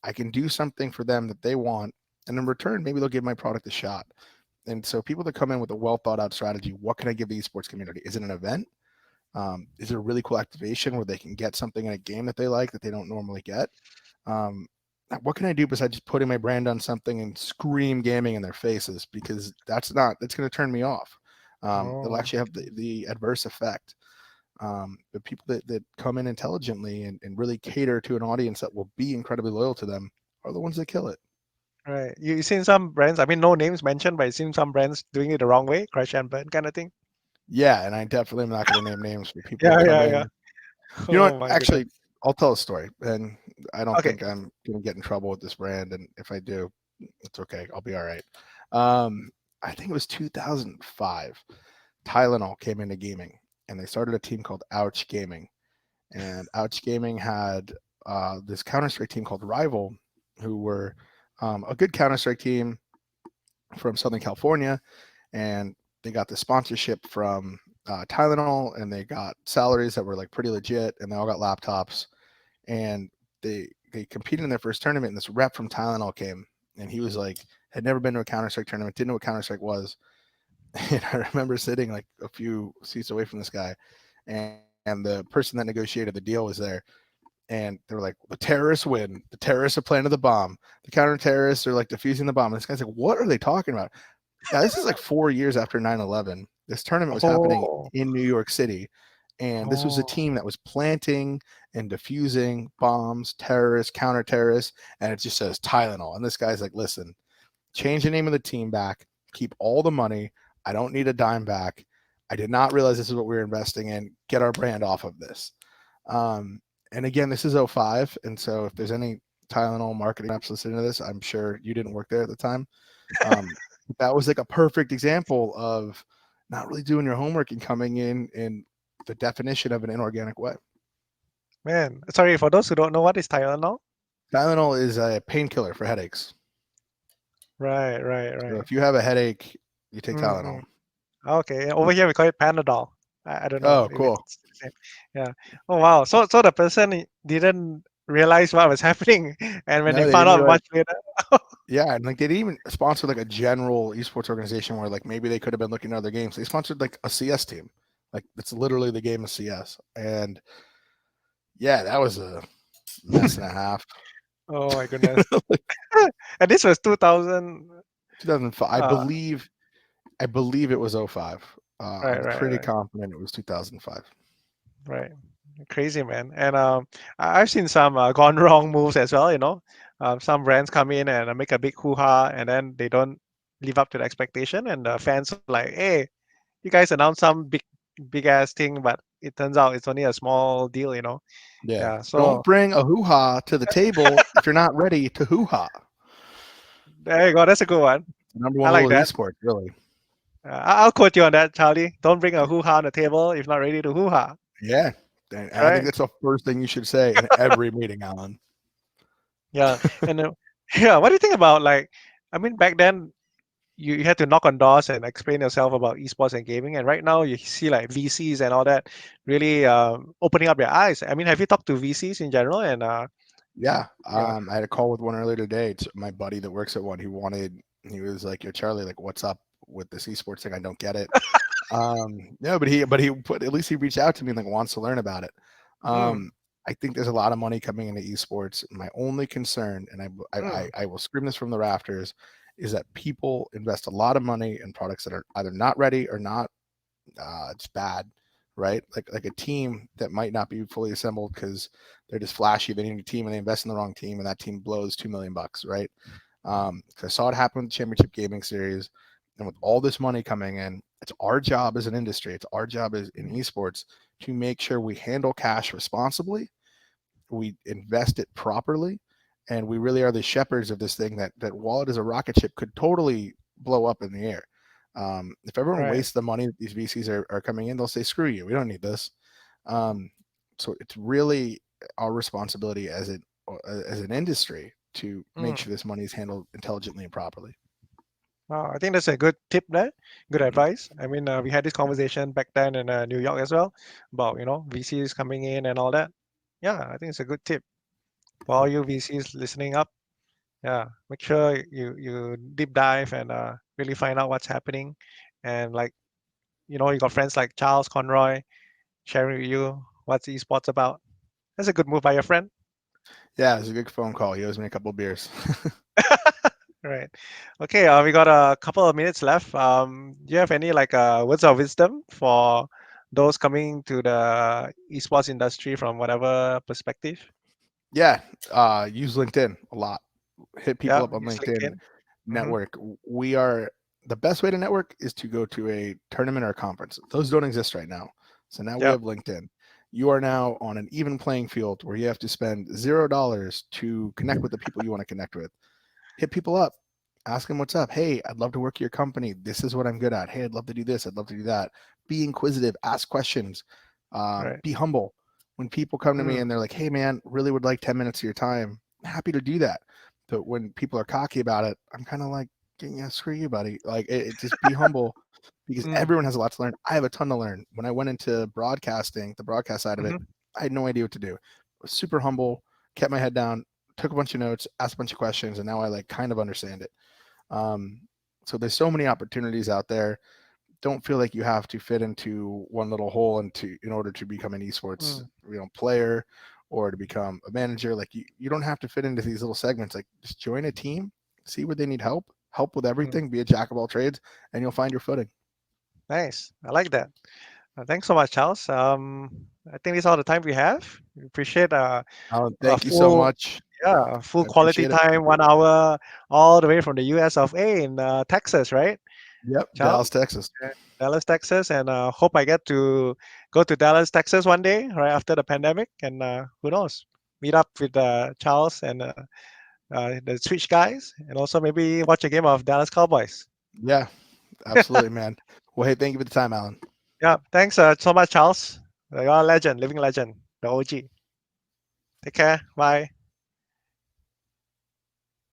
I can do something for them that they want. And in return, maybe they'll give my product a shot. And so people that come in with a well thought out strategy, what can I give the esports community? Is it an event? Is there a really cool activation where they can get something in a game that they like that they don't normally get? Um, what can I do besides just putting my brand on something and scream gaming in their faces? Because that's going to turn me off. It'll
oh,
actually have the adverse effect. The people that come in intelligently and really cater to an audience that will be incredibly loyal to them are the ones that kill it.
right. You seen some brands? I mean, no names mentioned, but you seen some brands doing it the wrong way, crash and burn kind of thing.
Yeah, and I definitely am not going to name names for people that
Yeah,
come
yeah, yeah.
in. You know what?
Oh my
Actually,
goodness.
I'll tell a story, and I don't
Okay.
think I'm going to get in trouble with this brand. And if I do, it's okay. I'll be all right. Um, I think it was 2005. Tylenol came into gaming, and they started a team called Ouch Gaming. And Ouch Gaming had this Counter Strike team called Rival, who were a good Counter Strike team from Southern California, and they got the sponsorship from Tylenol, and they got salaries that were like pretty legit, and they all got laptops, and they competed in their first tournament, and this rep from Tylenol came, and he was like had never been to a Counter Strike tournament, didn't know what Counter Strike was, and I remember sitting like a few seats away from this guy, and the person that negotiated the deal was there, and they're like, the terrorists win. The terrorists have planted the bomb. The counter terrorists are like defusing the bomb. And this guy's like, what are they talking about? Now, this is like 4 years after 9/11. This tournament was happening
Oh,
in New York City. And this was a
oh,
team that was planting and diffusing bombs, terrorists, counter terrorists. And it just says Tylenol. And this guy's like, listen, change the name of the team back, keep all the money. I don't need a dime back. I did not realize this is what we were investing in. Get our brand off of this. And again, this is '05. And so if there's any Tylenol marketing reps listening to this, I'm sure you didn't work there at the time. Um, that was like a perfect example of not really doing your homework and coming in the definition of an inorganic way.
man. Sorry, for those who don't know, what is Tylenol?
Tylenol is a painkiller for headaches.
Right, right,
So
right.
if you have a headache, you take Tylenol.
Mm-mm. Okay, over here we call it Panadol. I don't know
Oh,
if
cool.
it's the same. Yeah. Oh wow. So the person didn't realize what was happening, and when they
No, they
found
didn't
out
realize.
much later.
Yeah, and like they didn't even sponsor like a general esports organization where like maybe they could have been looking at other games. They sponsored like a CS team. Like it's literally the game of CS. And yeah, that was a mess and a half.
Oh my goodness. And this was 2000.
2005.
Uh,
I believe it was '05.
right,
I'm
right,
pretty
right,
confident it was 2005.
right. Crazy man. And I've seen some gone wrong moves as well. Some brands come in and make a big hoo-ha, and then they don't live up to the expectation, and the fans are like, "Hey, you guys announced some big ass thing, but it turns out it's only a small deal."
Yeah.
Yeah.
Don't
So
bring a hoo-ha to the table if you're not ready to hoo-ha.
there you go. That's a good one.
The number
I
one rule
like
of
that.
esports, really.
I'll quote you on that, Charlie. Don't bring a hoo-ha on the table if not ready to hoo-ha.
Yeah. And I think
Right?
that's the first thing you should say in every meeting, Alan.
Yeah. And yeah, what do you think about like? I mean, back then you had to knock on doors and explain yourself about esports and gaming, and right now you see like VCs and all that really opening up your eyes. I mean, have you talked to VCs in general? And
Yeah.
yeah,
I had a call with one earlier today. It's my buddy that works at one. He was like, "Yo, Charlie, like, what's up with this esports thing? I don't get it." No, but at least he reached out to me and like wants to learn about it.
mm,
Um, I think there's a lot of money coming into esports. My only concern, and
mm,
I will scream this from the rafters, is that people invest a lot of money in products that are either not ready or not it's bad, right? Like a team that might not be fully assembled because they're just flashy. They need a team and they invest in the wrong team, and that team blows $2 million, right? Because I saw it happen with the Championship Gaming Series, and with all this money coming in, it's our job as an industry, it's our job as in esports to make sure we handle cash responsibly, we invest it properly, and we really are the shepherds of this thing that while it is a rocket ship could totally blow up in the air. If everyone
right.
wastes the money that these VCs are coming in, they'll say, screw you, we don't need this. Um, so it's really our responsibility as an industry to make
Mm.
sure this money is handled intelligently and properly.
Wow, I think that's a good tip there. Good advice. I mean, we had this conversation back then in New York as well about VCs coming in and all that. Yeah, I think it's a good tip for all you VCs listening up. Yeah, make sure you deep dive and really find out what's happening, and like you got friends like Charles Conroy sharing with you what's esports about. That's a good move by your friend.
Yeah, it was a good phone call. He owes me a couple of beers.
Right. Okay, we got a couple of minutes left. Do you have any like words of wisdom for those coming to the esports industry from whatever perspective?
Yeah, use LinkedIn a lot. Hit people
Yeah,
up on
use
LinkedIn.
LinkedIn. Mm-hmm.
Network. We are the best way to network is to go to a tournament or a conference. Those don't exist right now. So now we
Yep.
have LinkedIn. You are now on an even playing field where you have to spend $0 to connect with the people you want to connect with. Hit people up, ask them what's up. Hey, I'd love to work at your company. This is what I'm good at. Hey, I'd love to do this. I'd love to do that. Be inquisitive, ask questions,
Right.
be humble. When people come to me
Mm,
and they're like, hey, man, really would like 10 minutes of your time, I'm happy to do that. But when people are cocky about it, I'm kind of like, yeah, screw you, buddy. Like, just be humble because
mm,
everyone has a lot to learn. I have a ton to learn. When I went into broadcasting, the broadcast side of it,
mm-hmm.
I had no idea what to do. I was super humble, kept my head down, took a bunch of notes, asked a bunch of questions, and now I like kind of understand it. Um, so there's so many opportunities out there. Don't feel like you have to fit into one little hole in order to become an esports
Mm,
player or to become a manager. Like you don't have to fit into these little segments. Like just join a team, see where they need help with
Mm,
everything, be a jack of all trades, and you'll find your footing.
nice. I like that. Thanks so much, Charles. I think this is all the time we have. We appreciate
Alan,
a
thank you so
full,
much.
yeah, full
I
quality
appreciate it.
time, 1 hour, all the way from the US of A in Texas, right,
Yep,
Charles?
Dallas, Texas.
Yeah, Dallas, Texas, and hope I get to go to Dallas, Texas one day, right after the pandemic, and who knows, meet up with Charles and the Switch guys, and also maybe watch a game of Dallas Cowboys.
Yeah, absolutely, man. Well, hey, thank you for the time, Alan.
Yeah, thanks so much, Charles. You're a legend, living legend, the OG. Take care. Bye.